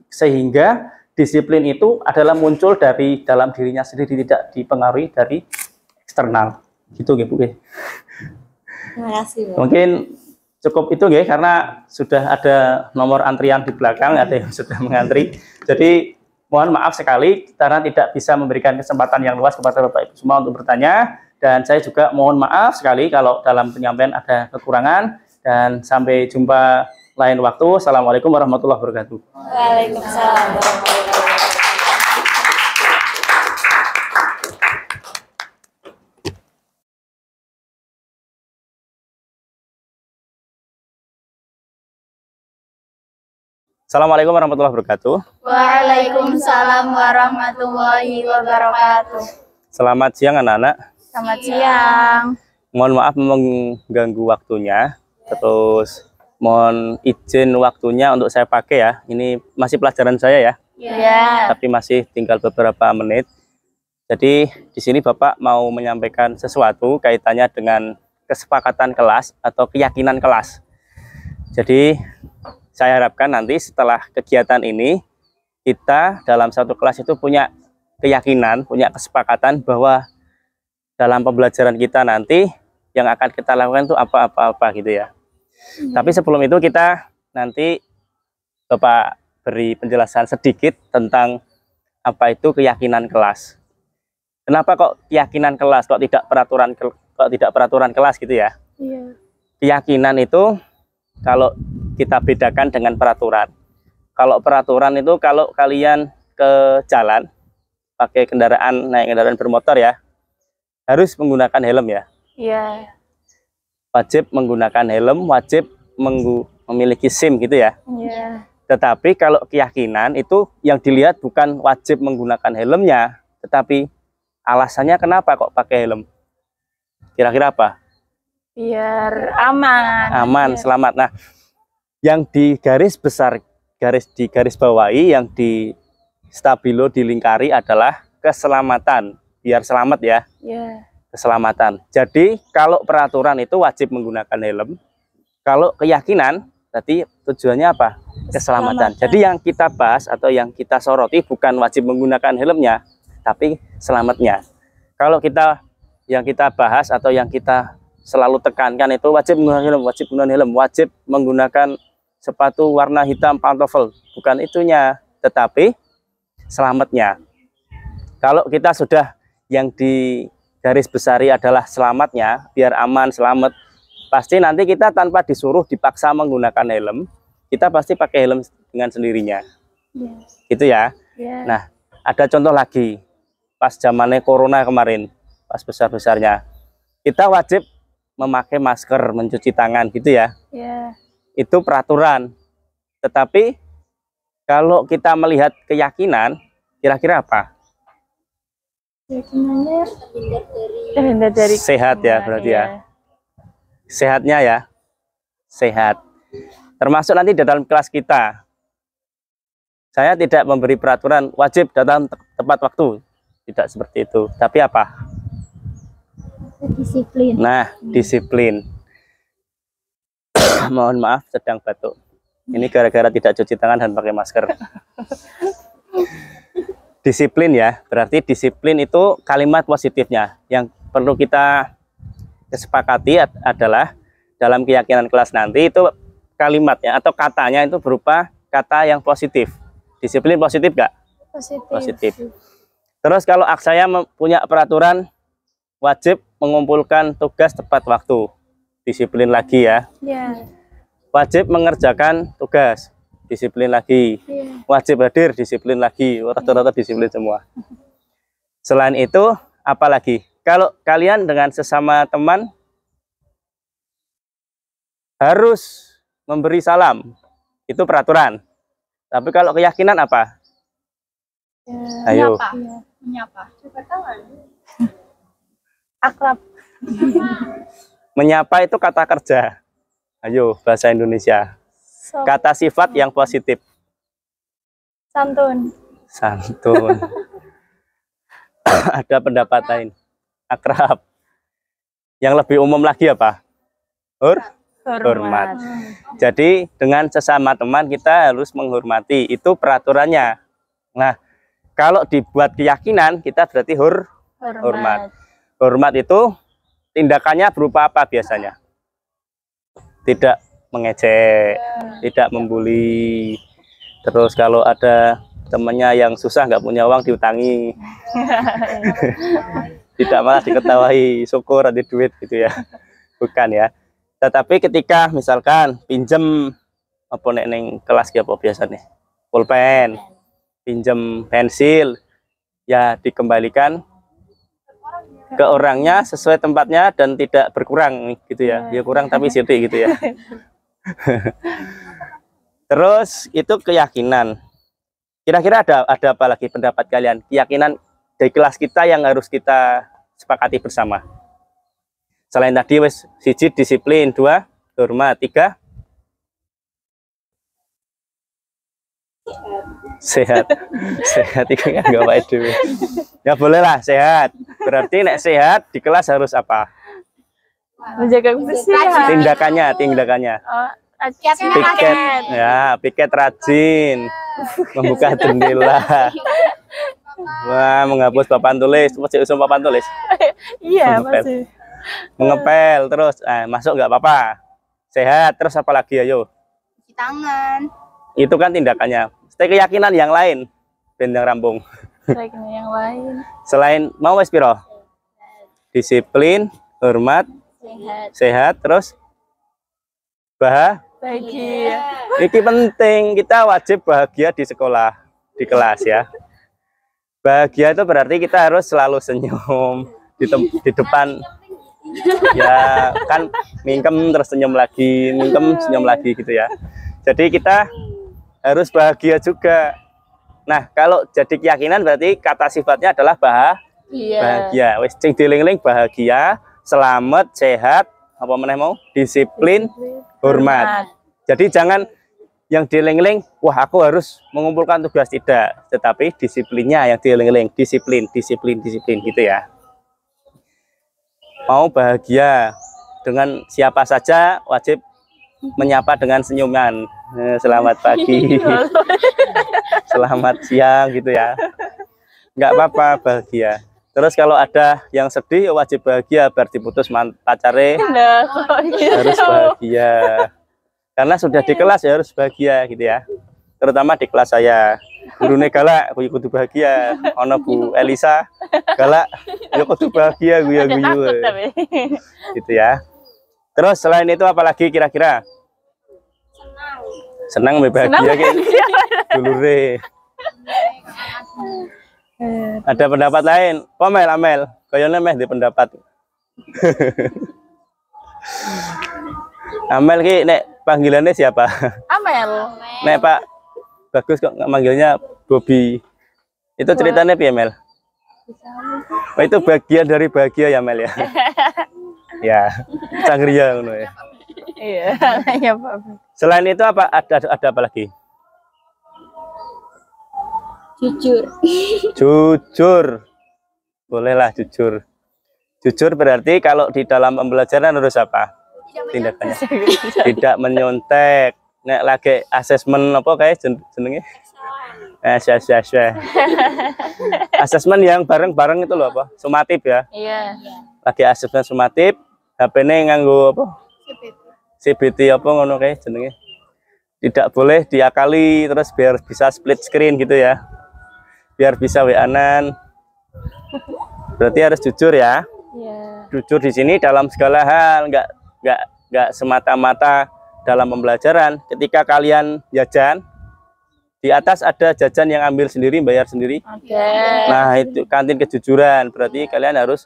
sehingga disiplin itu adalah muncul dari dalam dirinya sendiri, tidak dipengaruhi dari eksternal. Gitu Bu. Terima kasih Bu. Mungkin cukup itu karena sudah ada nomor antrian di belakang, ada yang sudah mengantri. Jadi mohon maaf sekali karena tidak bisa memberikan kesempatan yang luas kepada Bapak Ibu semua untuk bertanya, dan saya juga mohon maaf sekali kalau dalam penyampaian ada kekurangan, dan sampai jumpa lain waktu. Assalamualaikum warahmatullahi wabarakatuh. Waalaikumsalam warahmatullahi wabarakatuh. Assalamualaikum warahmatullahi wabarakatuh. Waalaikumsalam warahmatullahi wabarakatuh. Selamat siang anak-anak. Selamat siang. Mohon maaf mengganggu waktunya. Terus mohon izin waktunya untuk saya pakai ya. Ini masih pelajaran saya ya. Ya. Tapi masih tinggal beberapa menit. Jadi di sini Bapak mau menyampaikan sesuatu kaitannya dengan kesepakatan kelas atau keyakinan kelas. Jadi saya harapkan nanti setelah kegiatan ini kita dalam satu kelas itu punya keyakinan, punya kesepakatan bahwa dalam pembelajaran kita nanti yang akan kita lakukan itu apa-apa gitu ya. Tapi sebelum itu kita nanti Bapak beri penjelasan sedikit tentang apa itu keyakinan kelas. Kenapa kok keyakinan kelas, kok tidak peraturan kelas gitu ya? Iya. Keyakinan itu kalau kita bedakan dengan peraturan. Kalau peraturan itu kalau kalian ke jalan pakai naik kendaraan bermotor ya, harus menggunakan helm ya. Iya. Wajib menggunakan helm, wajib memiliki SIM gitu ya. Iya. Tetapi kalau keyakinan itu yang dilihat bukan wajib menggunakan helmnya, tetapi alasannya kenapa kok pakai helm? Kira-kira apa? Biar aman. Aman, selamat. Nah, yang di garis besar, di garis bawahi, yang di stabilo dilingkari adalah keselamatan. Biar selamat ya. Iya. Keselamatan. Jadi kalau peraturan itu wajib menggunakan helm. Kalau keyakinan tadi tujuannya apa? Keselamatan. Jadi yang kita bahas atau yang kita soroti bukan wajib menggunakan helmnya, tapi selamatnya. Kalau yang kita bahas atau yang kita selalu tekankan itu wajib menggunakan helm, wajib menggunakan helm, wajib menggunakan sepatu warna hitam pantofel. Bukan itunya, tetapi selamatnya. Kalau kita sudah yang di garis besari adalah selamatnya, biar aman, selamat, pasti nanti kita tanpa disuruh dipaksa menggunakan helm, kita pasti pakai helm dengan sendirinya. Gitu ya. Nah, ada contoh lagi. Pas zamannya corona kemarin, pas besar-besarnya, kita wajib memakai masker, mencuci tangan gitu ya. Itu peraturan. Tetapi kalau kita melihat keyakinan, kira-kira apa? Keyakinannya terhindar dari sehat ya berarti ya. Sehatnya ya. Sehat. Termasuk nanti di dalam kelas kita. Saya tidak memberi peraturan wajib datang tepat waktu. Tidak seperti itu. Tapi apa? Disiplin. Nah, disiplin. Mohon maaf sedang batuk. Ini gara-gara tidak cuci tangan dan pakai masker. Disiplin ya, berarti disiplin itu kalimat positifnya. Yang perlu kita kesepakati adalah dalam keyakinan kelas nanti itu kalimatnya atau katanya itu berupa kata yang positif. Disiplin positif nggak? Positif. Terus kalau Aksaya punya peraturan wajib mengumpulkan tugas tepat waktu, disiplin lagi ya. Wajib mengerjakan tugas, disiplin lagi. Wajib hadir, disiplin lagi. Rata-rata disiplin semua. Selain itu, apalagi? Kalau kalian dengan sesama teman harus memberi salam, itu peraturan. Tapi kalau keyakinan apa? Ayo. Menyapa. Akrab. Menyapa itu kata kerja. Ayo, bahasa Indonesia. Kata sifat yang positif. Santun. Santun. Ada pendapat lain. Akrab. Yang lebih umum lagi apa? Hormat. Jadi dengan sesama teman kita harus menghormati. Itu peraturannya. Nah, kalau dibuat keyakinan kita berarti hormat. Hormat itu tindakannya berupa apa biasanya? Tidak mengejek, tidak membuli. Terus kalau ada temannya yang susah nggak punya uang diutangi. Tidak malah diketawahi, syukur ada duit gitu ya. Bukan ya. Tetapi ketika misalkan pinjem apa neng kelas apa biasanya? Pulpen, pinjem pensil, ya dikembalikan ke orangnya sesuai tempatnya dan tidak berkurang gitu ya. Ya kurang tapi sedikit gitu ya. Terus itu keyakinan. Kira-kira ada apa lagi pendapat kalian? Keyakinan dari kelas kita yang harus kita sepakati bersama. Selain tadi wes siji disiplin, 2 hormat, 3 sehat. Sehat itu kan enggak baik dulu. Ya bolehlah sehat. Berarti nek sehat di kelas harus apa? Menjaga kebersihan. Tindakannya. Oh, Piket, ya, piket rajin, membuka jendela, wah, menghapus papan tulis, masih usum papan tulis, Iya, Mengepel. masih. mengepel terus, masuk nggak apa-apa, sehat, terus apa lagi ayo? Cuci tangan. Itu kan tindakannya. Setiap keyakinan yang lain, bendang rampung. Keyakinan yang lain. Selain mau wes piro? Disiplin, hormat, sehat, terus Bahagia. ini penting, kita wajib bahagia di sekolah, di kelas ya. Bahagia itu berarti kita harus selalu senyum di depan. Ya kan mingkem terus senyum lagi, mingkem senyum lagi gitu ya. Jadi kita harus bahagia juga. Nah, kalau jadi keyakinan berarti kata sifatnya adalah bahagia. Wis sing dieling-eling bahagia, selamat, sehat, apa meneh mau? Disiplin, hormat. Jadi jangan yang dieling-eling, wah aku harus mengumpulkan tugas, tidak, tetapi disiplinnya yang dieling-eling, disiplin gitu ya. Mau bahagia dengan siapa saja wajib menyapa dengan senyuman. Selamat pagi, selamat siang gitu ya. Nggak apa-apa bahagia. Terus kalau ada yang sedih wajib bahagia, biar diputus pacare Nah, kok gitu. harus bahagia. Karena sudah di kelas ya harus bahagia gitu ya. Terutama di kelas saya. Gurunya galak, aku kudu bahagia. Ono Bu Elisa galak, ya kudu bahagia Ada takut guyu-guyu. tapi. Gitu ya. Terus selain itu apalagi kira-kira? Senang bahagia kan? Dulure. Ada pendapat lain? Pomel, Amel, kayaknya meh di pendapat. Amel ki nek panggilannya siapa? Amel. Nek Pak Bagus kok nggak manggilnya Bobby. Itu ceritanya piye, Mel? Oh, itu bagian dari bahagia ya, Mel ya. Ya, sangria ngono ya. Iya, ya Pak. Selain itu apa ada apa lagi? Jujur. Bolehlah jujur. Jujur berarti kalau di dalam pembelajaran harus apa? Tindakannya. Tidak menyontek. Nek lagi asesmen apa kayak jenenge? Asesmen yang bareng-bareng itu loh apa? Sumatif ya. Iya. Lagi asesmen sumatif, HP-ne nganggo apa? CBT apa ngono kayak jenenge. Tidak boleh diakali, terus biar bisa split screen gitu ya. Biar bisa WA-an. Berarti harus jujur ya. Iya. Jujur di sini dalam segala hal, nggak semata-mata dalam pembelajaran. Ketika kalian jajan, di atas ada jajan yang ambil sendiri, bayar sendiri. Oke. Nah, itu kantin kejujuran. Berarti kalian harus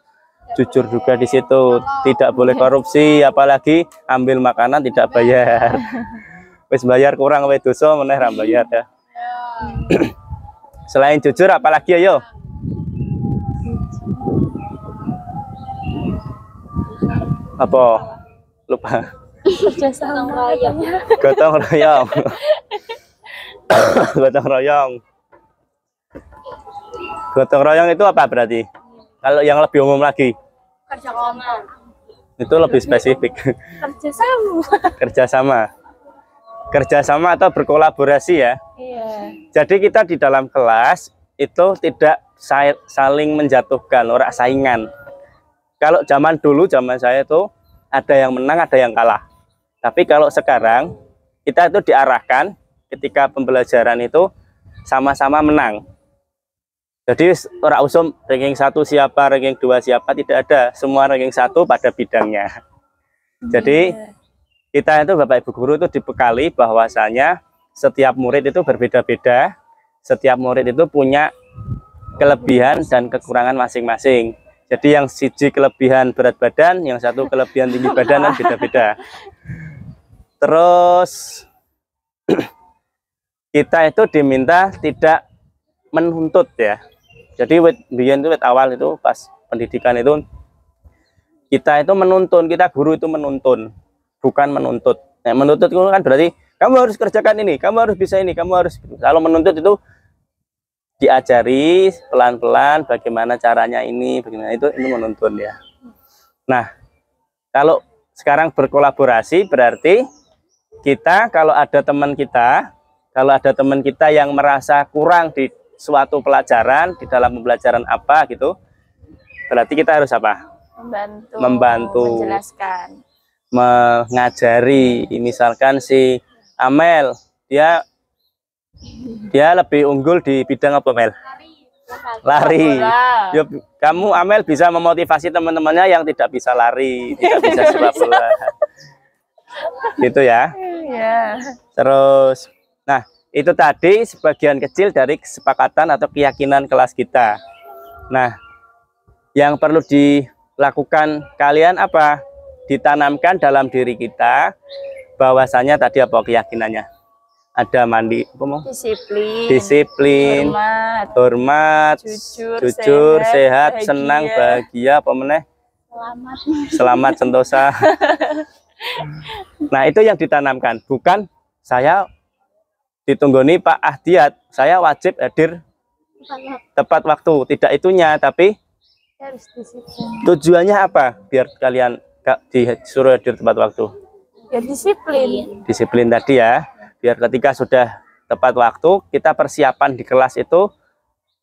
jujur juga di situ. Tidak boleh korupsi, apalagi ambil makanan tidak bayar. Wis bayar kurang wae dosa meneh ra bayar ya. Selain jujur apalagi ayo? Apa? Lupa. Gotong royong. Gotong royong. Gotong royong itu apa berarti? Kalau yang lebih umum lagi? Kerja kelompok. Itu lebih spesifik. Kerjasama. Kerjasama atau berkolaborasi ya. Iya. Jadi kita di dalam kelas itu tidak saling menjatuhkan, orang saingan. Kalau zaman dulu, zaman saya itu ada yang menang, ada yang kalah. Tapi kalau sekarang kita itu diarahkan ketika pembelajaran itu sama-sama menang. Jadi orang usum ranking 1 siapa, ranking 2 siapa, tidak ada. Semua ranking 1 pada bidangnya. Jadi kita itu Bapak Ibu guru itu dibekali bahwasanya setiap murid itu berbeda-beda. Setiap murid itu punya kelebihan dan kekurangan masing-masing. Jadi yang siji kelebihan berat badan, yang satu kelebihan tinggi badan kan beda-beda. Terus kita itu diminta tidak menuntut ya. Jadi biyen itu awal itu pas pendidikan itu kita itu menuntun, kita guru itu menuntun, bukan menuntut. Nah, menuntut itu kan berarti kamu harus kerjakan ini, kamu harus bisa ini, kamu harus. Kalau menuntut itu diajari pelan-pelan bagaimana caranya ini, bagaimana itu menuntun ya. Nah, kalau sekarang berkolaborasi berarti kita kalau ada teman kita yang merasa kurang di suatu pelajaran, di dalam pembelajaran apa gitu, berarti kita harus apa? Membantu menjelaskan, mengajari. Misalkan si Amel dia lebih unggul di bidang apa, Mel? Lari. Yuk, kamu Amel bisa memotivasi teman-temannya yang tidak bisa lari, tidak bisa sepak bola. Gitu ya. Terus nah, itu tadi sebagian kecil dari kesepakatan atau keyakinan kelas kita. Nah, yang perlu dilakukan kalian apa? Ditanamkan dalam diri kita bahwasanya tadi apa keyakinannya? Ada disiplin, hormat, jujur, sehat, senang, bahagia, apa meneh? Selamat, sentosa. Nah, itu yang ditanamkan, bukan saya ditunggoni Pak Ahdiat, saya wajib hadir tepat waktu, tidak itunya, tapi tujuannya apa? Biar kalian disuruh hadir tepat waktu. Ya disiplin Tadi ya, biar ketika sudah tepat waktu kita persiapan di kelas itu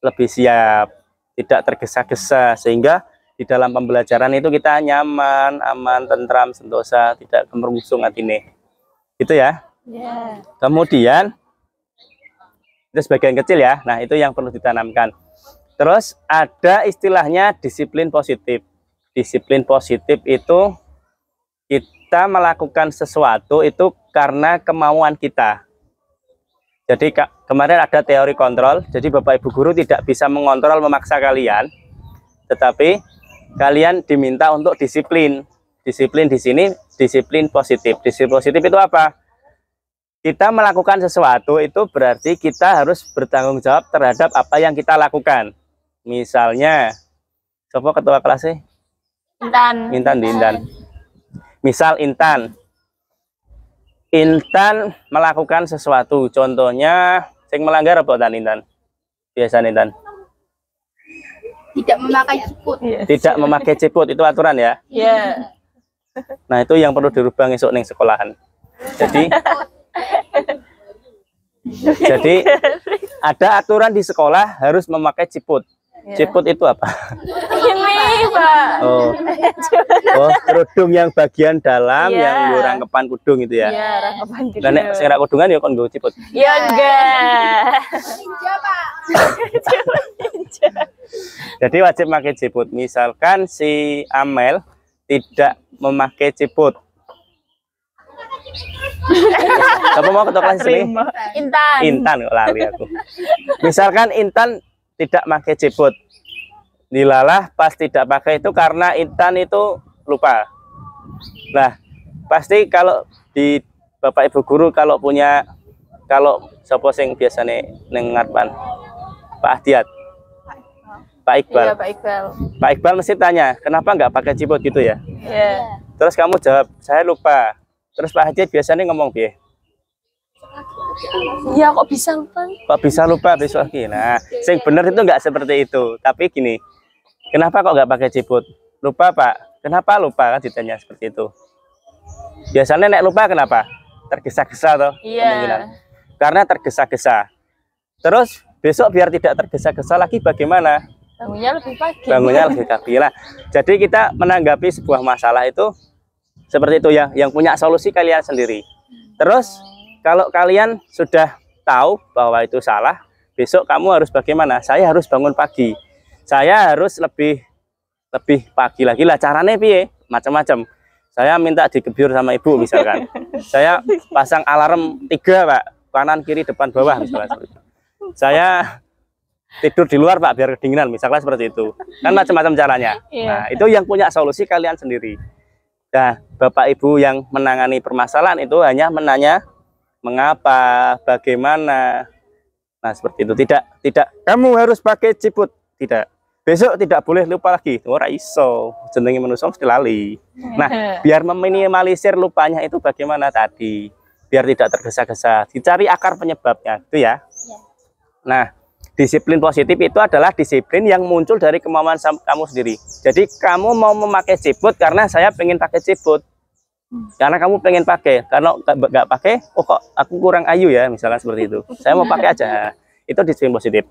lebih siap, tidak tergesa-gesa, sehingga di dalam pembelajaran itu kita nyaman, aman, tentram, sentosa, tidak kemerungsung atine. Gitu ya. Kemudian itu sebagian kecil ya. Nah, itu yang perlu ditanamkan. Terus ada istilahnya disiplin positif. Disiplin positif itu kita melakukan sesuatu itu karena kemauan kita. Jadi kemarin ada teori kontrol. Jadi Bapak Ibu guru tidak bisa mengontrol, memaksa kalian, tetapi kalian diminta untuk disiplin. Disiplin di sini disiplin positif. Disiplin positif itu apa? Kita melakukan sesuatu itu berarti kita harus bertanggung jawab terhadap apa yang kita lakukan. Misalnya, siapa ketua kelasnya? Intan. Misal Intan melakukan sesuatu, contohnya sing melanggar apa Intan? Biasanya Intan Tidak memakai ciput. Tidak memakai ciput, itu aturan ya? Iya. Nah, itu yang perlu dirubah esok ning sekolahan. Jadi ada aturan di sekolah harus memakai ciput. Ciput itu apa? Ini Pak. Oh, kerudung yang bagian dalam yang rangkepan kudung itu ya. Iya, rangkepan kudung. Dan nek sing ra kudungan ya kon nggo ciput. Ya enggak. Jadi wajib memakai ciput. Misalkan si Amel tidak memakai ciput. Siapa mau ketua kelas ini? Intan kok lali aku. Misalkan Intan tidak pakai ciput, dilalah pas tidak pakai itu karena Intan itu lupa. Nah, pasti kalau di Bapak Ibu guru kalau siapa sing biasanya ning ngarepan Pak Ahdiat, Pak Iqbal. Iya, Pak Iqbal. Pak Iqbal mesti tanya, kenapa nggak pakai ciput gitu ya? Iya. Terus kamu jawab, saya lupa. Terus Pak Ahdiat biasanya ngomong piye? Iya, kok bisa lupa? Kok bisa lupa besok lagi? Nah, yang benar itu nggak seperti itu. Tapi gini, kenapa kok nggak pakai ciput? Lupa Pak. Kenapa lupa? Kan ditanya seperti itu. Biasanya nek lupa kenapa? Tergesa-gesa toh? Iya. Karena tergesa-gesa. Terus besok biar tidak tergesa-gesa lagi bagaimana? Bangunnya lebih pagi. Bangunnya lebih pagi lah. Jadi kita menanggapi sebuah masalah itu seperti itu ya. Yang punya solusi kalian sendiri. Terus kalau kalian sudah tahu bahwa itu salah, besok kamu harus bagaimana? Saya harus bangun pagi. Saya harus lebih pagi lagi lah. Caranya piye? Macam-macam. Saya minta digebyur sama ibu misalkan. Saya pasang alarm 3 Pak, kanan kiri depan bawah misalnya. Saya tidur di luar Pak biar kedinginan misalnya seperti itu. Kan macam-macam caranya. Nah, itu yang punya solusi kalian sendiri. Nah, Bapak Ibu yang menangani permasalahan itu hanya mengapa, bagaimana. Nah, seperti itu. Tidak kamu harus pakai ciput, tidak. Besok tidak boleh lupa lagi. Ora iso, jenenge manusia mesti lali. Nah, biar meminimalisir lupanya itu bagaimana tadi? Biar tidak tergesa-gesa, dicari akar penyebabnya, itu ya. Nah, disiplin positif itu adalah disiplin yang muncul dari kemauan kamu sendiri. Jadi kamu mau memakai ciput karena saya pengen pakai ciput. Karena kamu pengen pakai, karena nggak pakai, oh kok aku kurang ayu ya, misalnya seperti itu. Saya mau pakai aja, itu disiplin positif.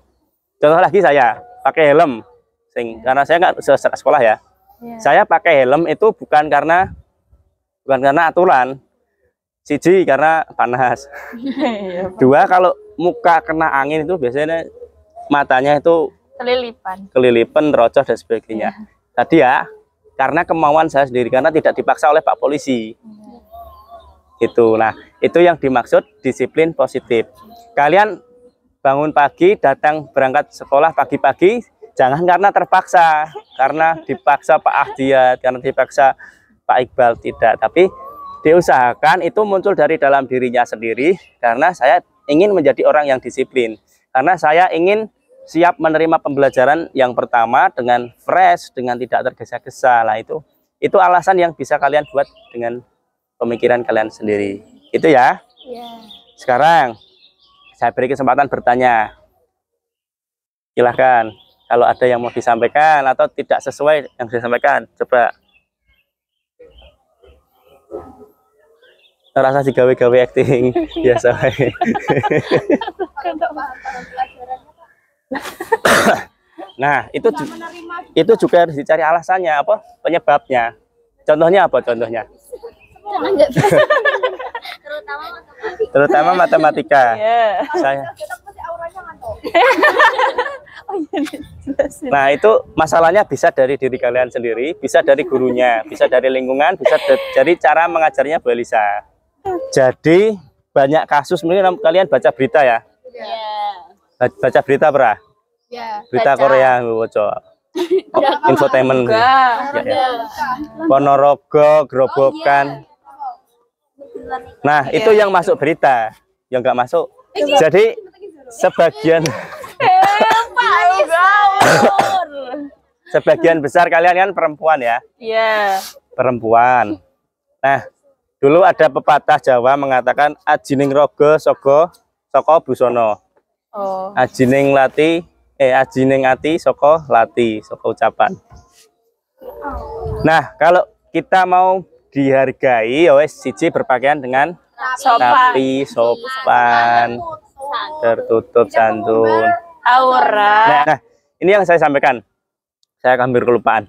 Contoh lagi saya pakai helm, karena saya nggak sekolah ya. Saya pakai helm itu bukan karena aturan. Siji karena panas. Dua, kalau muka kena angin itu biasanya matanya itu kelilipan, rocoh dan sebagainya. Tadi ya. Karena kemauan saya sendiri, karena tidak dipaksa oleh Pak Polisi. Itu. Nah, itu yang dimaksud disiplin positif. Kalian bangun pagi, datang berangkat sekolah pagi-pagi, jangan karena terpaksa, karena dipaksa Pak Ahdiat, karena dipaksa Pak Iqbal, tidak. Tapi diusahakan itu muncul dari dalam dirinya sendiri, karena saya ingin menjadi orang yang disiplin. Karena saya ingin siap menerima pembelajaran yang pertama dengan fresh, dengan tidak tergesa-gesa. Lah itu alasan yang bisa kalian buat dengan pemikiran kalian sendiri. Itu ya. Sekarang saya beri kesempatan bertanya. Silahkan. Kalau ada yang mau disampaikan atau tidak sesuai yang disampaikan, coba. Rasa digawe-gawe acting biasa. Nah, itu juga harus dicari alasannya, apa penyebabnya. Contohnya apa contohnya? Terutama matematika. Saya. Nah, itu masalahnya bisa dari diri kalian sendiri, bisa dari gurunya, bisa dari lingkungan, bisa dari cara mengajarnya Bu Elisa. Jadi banyak kasus, mungkin kalian baca berita ya. Baca berita pernah? Berita Korea, infotainment. Ponorogo, gerobokan. Nah, itu yang masuk berita, yang nggak masuk. Jadi sebagian sebagian besar kalian kan perempuan ya. Perempuan. Nah, dulu ada pepatah Jawa mengatakan ajining rogo soko busono. Ajining ati soko lati, soko ucapan. Nah, kalau kita mau dihargai, ya wes siji berpakaian dengan rapi, sopan, tertutup, santun, aura. Nah, ini yang saya sampaikan. Saya hampir kelupaan.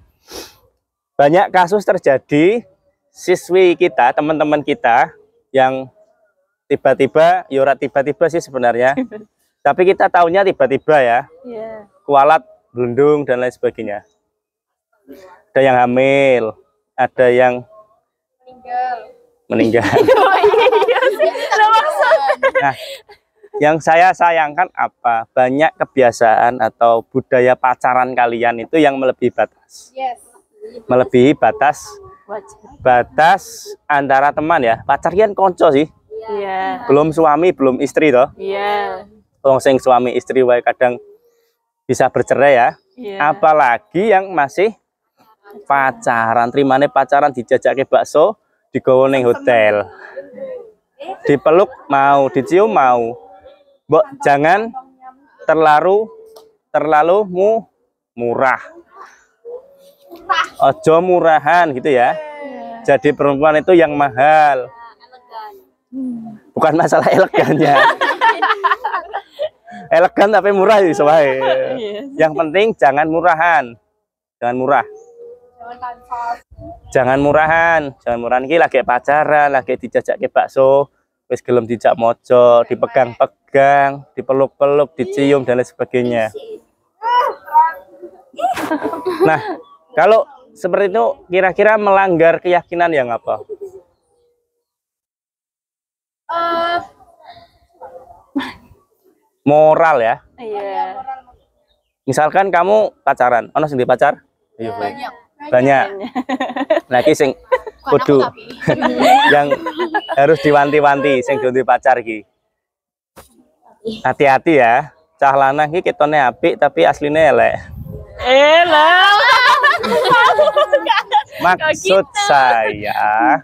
Banyak kasus terjadi siswi kita, teman-teman kita yang tiba-tiba, yora tiba-tiba sih sebenarnya. Tapi kita tahunya tiba-tiba ya. Kualat, belundung dan lain sebagainya. Ada yang hamil, ada yang meninggal. Nah, yang saya sayangkan apa? Banyak kebiasaan atau budaya pacaran kalian itu yang melebihi batas. Melebihi batas antara teman ya. Pacar kan konco sih. Belum suami, belum istri toh. Wong sing suami istri wae kadang bisa bercerai ya. Apalagi yang masih pacaran, terimane pacaran dijajake bakso, digawa ning hotel. Dipeluk mau, dicium mau. Mbok jangan terlalu murah. Ojo murahan gitu ya. Jadi perempuan itu yang mahal. Bukan masalah elegannya. Elegan tapi murah sih soalnya. Yang penting jangan murahan. Jangan murah. Jangan murahan iki lagi pacaran, lagi dijajak ke bakso, wis gelem dijak mojo, dipegang-pegang, dipeluk-peluk, dicium dan lain sebagainya. Nah, kalau seperti itu kira-kira melanggar keyakinan yang apa? Moral ya. Misalkan kamu pacaran, ono sing pacar? Banyak. Lagi sing kudu yang harus diwanti-wanti sing duwe pacar iki. Hati-hati ya. Cah lanang iki ketone apik tapi asline elek. Lah. Maksud saya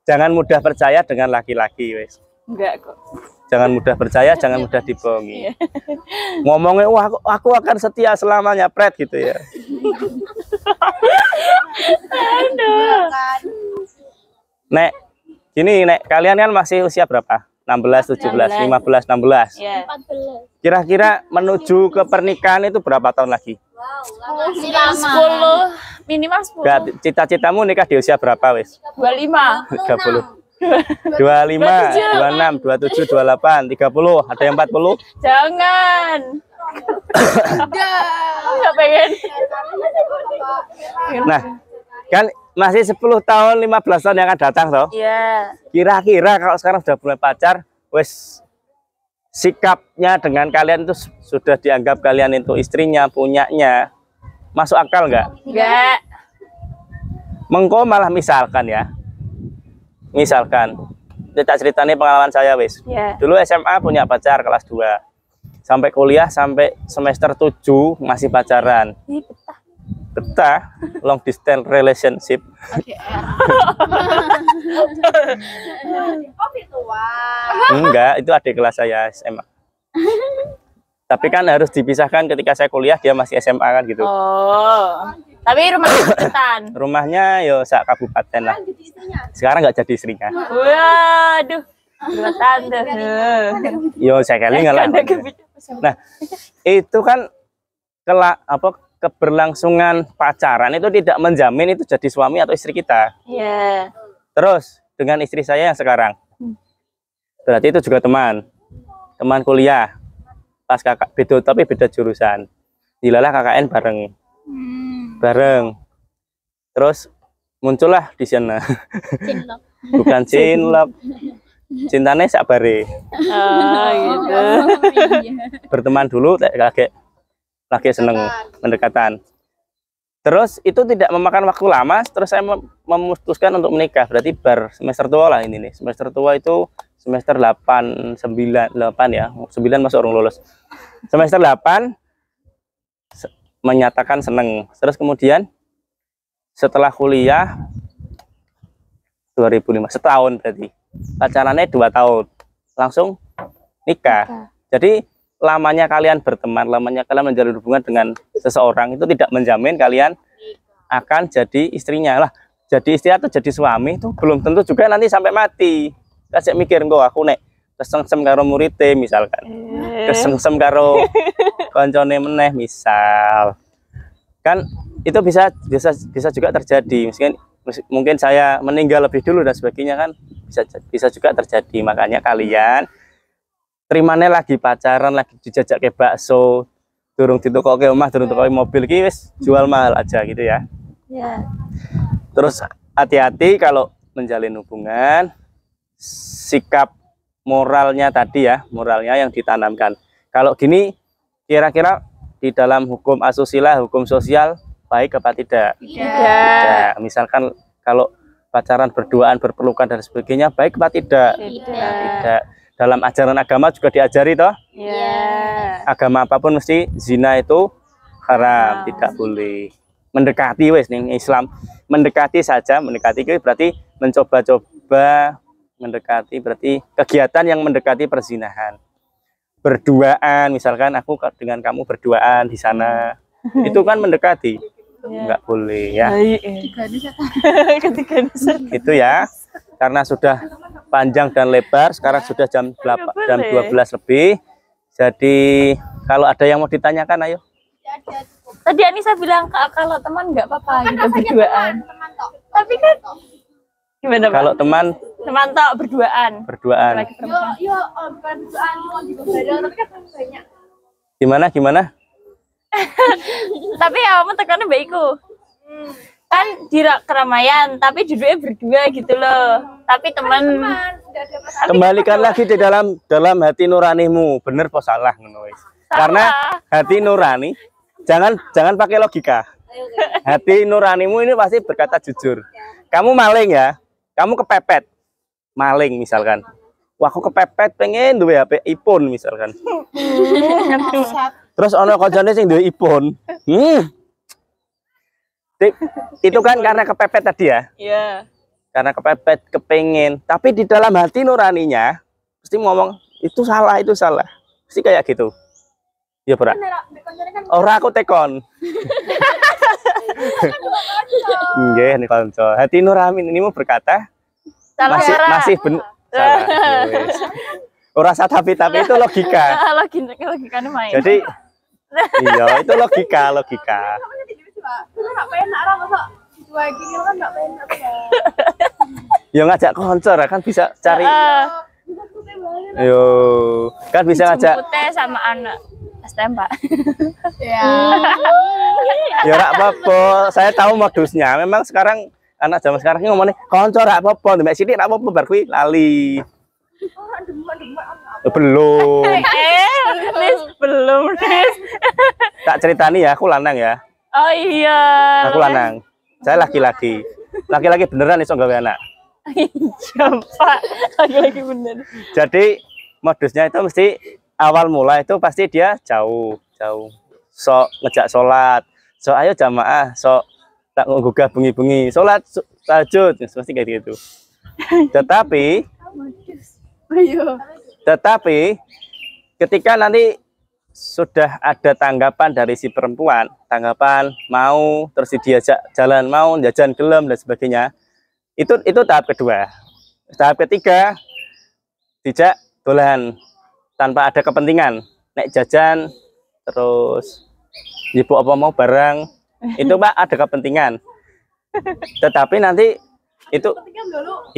jangan mudah percaya dengan laki-laki wes. Enggak kok. Jangan mudah percaya, jangan mudah dibohongi. Ngomongnya wah aku akan setia selamanya pret gitu ya. Nek gini nek kalian kan masih usia berapa? 16, 17, 15, 16. Ya. Kira-kira menuju ke pernikahan itu berapa tahun lagi? 10, minimal 10. Gak, cita-citamu nikah di usia berapa wes? 25. 30. 25, 26, 27, 28, 30, ada yang 40? Jangan. Enggak pengen. Nah, kan masih 10 tahun, 15 tahun yang akan datang toh. Iya. Kira-kira kalau sekarang sudah mulai pacar, wes sikapnya dengan kalian itu sudah dianggap kalian itu istrinya, punyanya. Masuk akal nggak? Enggak. Mengko malah misalkan ya. Misalkan, kita ceritanya pengalaman saya wes. Ya. Dulu SMA punya pacar kelas 2. Sampai kuliah sampai semester 7 masih pacaran. Ih, betah. Betah, long distance relationship. Enggak, itu adik kelas saya SMA. Tapi kan harus dipisahkan ketika saya kuliah, dia masih SMA kan gitu. Oh. Tapi rumah deketan. Rumahnya yo sak kabupaten lah. Sekarang nggak jadi istrinya. Waduh. Dua tante. Yo saya kali nggak lah. Nah, itu kan keberlangsungan pacaran itu tidak menjamin itu jadi suami atau istri kita. Iya. Terus dengan istri saya yang sekarang, berarti itu juga teman kuliah, pas kakak beda tapi beda jurusan, dilalah KKN bareng, terus muncullah di sana, bukan cinlok, cintanya sabare, Oh, gitu. berteman dulu, lagi seneng mendekatan. Terus itu tidak memakan waktu lama, terus saya memutuskan untuk menikah. Berarti semester tua lah ini nih. Semester tua itu semester 8, 9, 8 ya. 9 masuk orang lulus. Semester 8 menyatakan seneng. Terus kemudian setelah kuliah 2005, setahun berarti. Pacarannya 2 tahun. Langsung nikah. Jadi lamanya kalian berteman, lamanya kalian menjalin hubungan dengan seseorang itu tidak menjamin kalian akan jadi istrinya lah. Jadi istri atau jadi suami itu belum tentu juga nanti sampai mati. Kasih mikir kok aku nek kesengsem karo murite misalkan, kesengsem karo koncone meneh misal, kan itu bisa juga terjadi. Mungkin saya meninggal lebih dulu dan sebagainya kan bisa juga terjadi. Makanya kalian terimane lagi pacaran, lagi dijajak ke bakso, durung ditukoke omah, durung tukoke mobil iki wis jual mahal aja gitu ya. Ya. Terus hati-hati kalau menjalin hubungan, sikap moralnya tadi ya, moralnya yang ditanamkan. Kalau gini kira-kira di dalam hukum asusila, hukum sosial baik apa tidak? Tidak. Misalkan kalau pacaran berduaan, berpelukan dan sebagainya baik apa tidak? Tidak. Dalam ajaran agama juga diajari toh. Ya. Agama apapun mesti zina itu haram, tidak boleh. Mendekati wes nih Islam, mendekati saja, mendekati itu berarti mencoba-coba, mendekati berarti kegiatan yang mendekati perzinahan. Berduaan, misalkan aku dengan kamu berduaan di sana, itu kan mendekati, nggak boleh ya. Itu ya, karena sudah panjang dan lebar, sekarang sudah jam 12 lebih. Jadi kalau ada yang mau ditanyakan ayo. Tadi Anissa bilang kalau teman nggak apa-apa gitu berduaan. Tapi kan gimana Pak? Kalau teman tok berduaan. Laki perempuan. Gimana? Tapi kamu tekannya baikku. Kan di keramaian tapi duduknya berdua gitu loh. Tapi teman kembalikan lagi di dalam hati nuranimu, bener apa salah ngono wis. Karena hati nurani jangan pakai logika. Hati nuranimu ini pasti berkata jujur. kamu maling ya, kamu kepepet maling misalkan. Wah, aku kepepet pengen duwe HP iPhone misalkan. Terus ono koncone sing duwe iPhone. Itu kan karena kepepet tadi ya. Iya. Karena kepepet kepengen, tapi di dalam hati nuraninya pasti ngomong itu salah, itu salah. Pasti kayak gitu. Ya, Bro. Ora aku tekon. Nggih, nih konco. Hati nurani ini mau berkata masih benar. Salah. Ora usah tapi itu logika. Logikanya main. Jadi iya, itu logika. Ya ngajak konco kan bisa cari. Yo, kan bisa ngajak. Jemputnya sama anak STM, Pak. Ya rak apa-apa, saya tahu modusnya. Memang sekarang anak zaman sekarang ngomongnya konco rak apa-apa, mbak Siti rak apa-apa bar kuwi lali. Belum. Belum. Tak ceritani ya, aku lanang ya. Oh iya. Aku lanang. Saya laki-laki. Laki-laki beneran iso gawe anak. Iya, Pak. Lagi bener. Jadi modusnya itu mesti awal mula itu pasti dia jauh. Sok ngejak sholat, sok ayo jamaah, sok tak nggugah bengi-bengi, sholat tahajud, mesti kayak gitu. Tetapi ketika nanti sudah ada tanggapan dari si perempuan, tanggapan mau, terus diajak jalan mau, jajan gelem dan sebagainya, itu tahap kedua. Tahap ketiga dijak dolan tanpa ada kepentingan, naik jajan terus ibu apa mau barang, itu Pak ada kepentingan. Tetapi nanti itu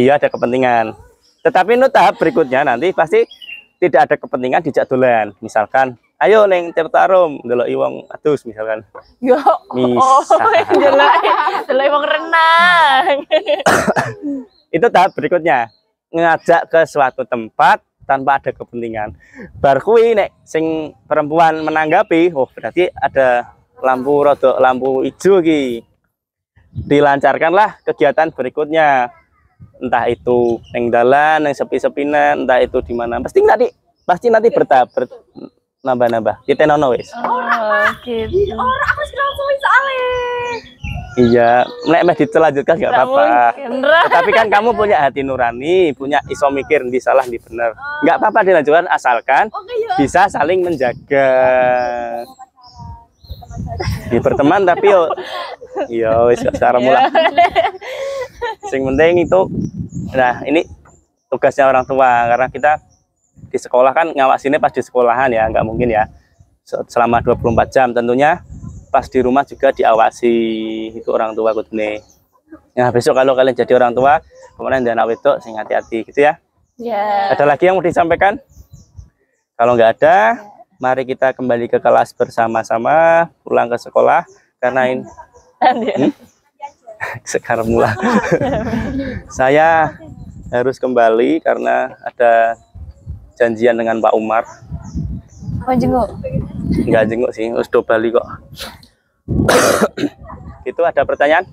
iya ada kepentingan. Tetapi itu tahap berikutnya nanti pasti tidak ada kepentingan dijak dolan. Misalkan ayo neng Tirtarum ndelok wong adus misalkan. Yo. Ndelok wong renang. Itu tahap berikutnya. Ngajak ke suatu tempat tanpa ada kepentingan. Bar kuwi nek sing perempuan menanggapi, oh berarti ada lampu hijau iki. Dilancarkanlah kegiatan berikutnya. Entah itu neng dalan, neng sepi-sepinan, entah itu di mana. Pasti nanti bertahap nambah-nambah. Kita nono wis. Oh, gitu. Aku langsung soalnya. Iya, nek meh dilanjutkan enggak apa-apa. Tetapi kan kamu punya hati nurani, punya iso mikir di salah di benar. Enggak apa-apa dilanjutkan asalkan bisa saling menjaga. Di berteman tapi yo wis secara mula. Sing penting itu nah ini tugasnya orang tua karena kita di sekolah kan ngawasinnya pas di sekolahan ya, nggak mungkin ya selama 24 jam tentunya pas di rumah juga diawasi itu orang tua kudune. Nah besok kalau kalian jadi orang tua kemarin dan anak wedok sing hati-hati gitu ya. Ya. Ada lagi yang mau disampaikan? Kalau nggak ada, mari kita kembali ke kelas bersama-sama, pulang ke sekolah karena ini sekarang mula. Saya harus kembali karena ada janjian dengan Pak Umar. Oh jenguk? Enggak jenguk sih, harus do Bali kok. Itu ada pertanyaan?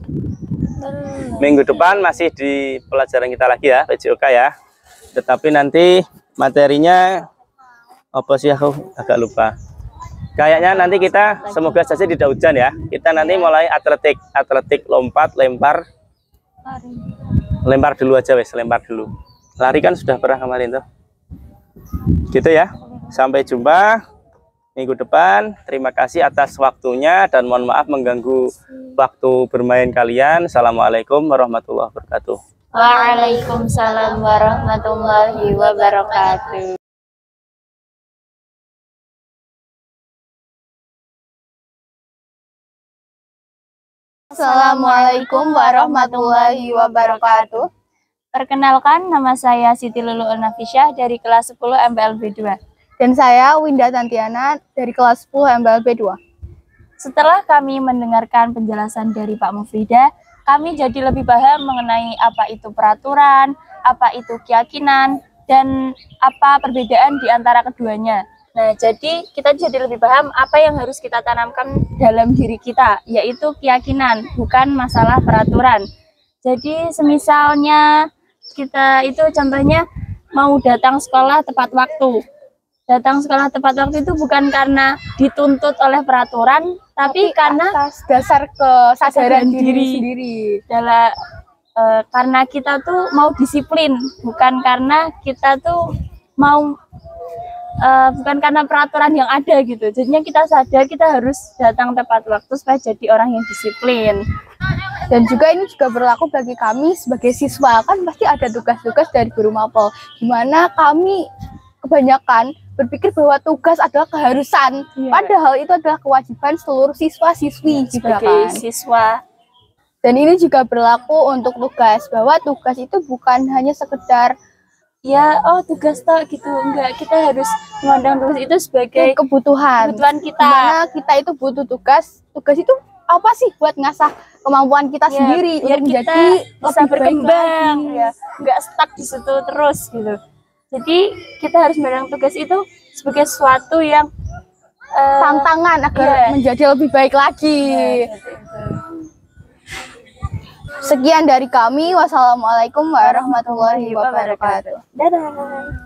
Minggu depan masih di pelajaran kita lagi ya, PJOK ya. Tetapi nanti materinya apa sih aku agak lupa. Kayaknya nanti kita semoga saja tidak hujan ya. Kita nanti mulai atletik lompat, lempar dulu aja wes, lempar dulu. Lari kan sudah pernah kemarin tuh. Gitu ya. Sampai jumpa minggu depan. Terima kasih atas waktunya dan mohon maaf mengganggu waktu bermain kalian. Assalamualaikum warahmatullahi wabarakatuh. Waalaikumsalam warahmatullahi wabarakatuh. Assalamualaikum warahmatullahi wabarakatuh. Perkenalkan, nama saya Siti Lulu Nafisya dari kelas 10 MPLB 2. Dan saya Winda Tantiana dari kelas 10 MPLB 2. Setelah kami mendengarkan penjelasan dari Pak Mufrida, kami jadi lebih paham mengenai apa itu peraturan, apa itu keyakinan, dan apa perbedaan di antara keduanya. Nah, jadi kita jadi lebih paham apa yang harus kita tanamkan dalam diri kita, yaitu keyakinan, bukan masalah peraturan. Jadi semisalnya kita itu contohnya mau datang sekolah tepat waktu. Datang sekolah tepat waktu itu bukan karena dituntut oleh peraturan, tapi karena atas dasar kesadaran diri sendiri. Adalah karena kita tuh mau disiplin, bukan karena kita tuh mau bukan karena peraturan yang ada gitu. Jadinya kita sadar kita harus datang tepat waktu supaya jadi orang yang disiplin. Dan juga ini juga berlaku bagi kami sebagai siswa, kan pasti ada tugas-tugas dari guru mapel, dimana kami kebanyakan berpikir bahwa tugas adalah keharusan, padahal itu adalah kewajiban seluruh siswa-siswi sebagai siswa. Dan ini juga berlaku untuk tugas, bahwa tugas itu bukan hanya sekedar ya tugas toh gitu, enggak, kita harus memandang tugas itu sebagai kebutuhan kita. Dimana kita itu butuh tugas itu apa sih buat ngasah kemampuan kita sendiri biar untuk kita menjadi bisa berkembang ya, nggak stuck di situ terus gitu. Jadi kita harus memandang tugas itu sebagai sesuatu yang tantangan agar menjadi lebih baik lagi. Sekian dari kami. Wassalamualaikum warahmatullahi wabarakatuh. Dadah.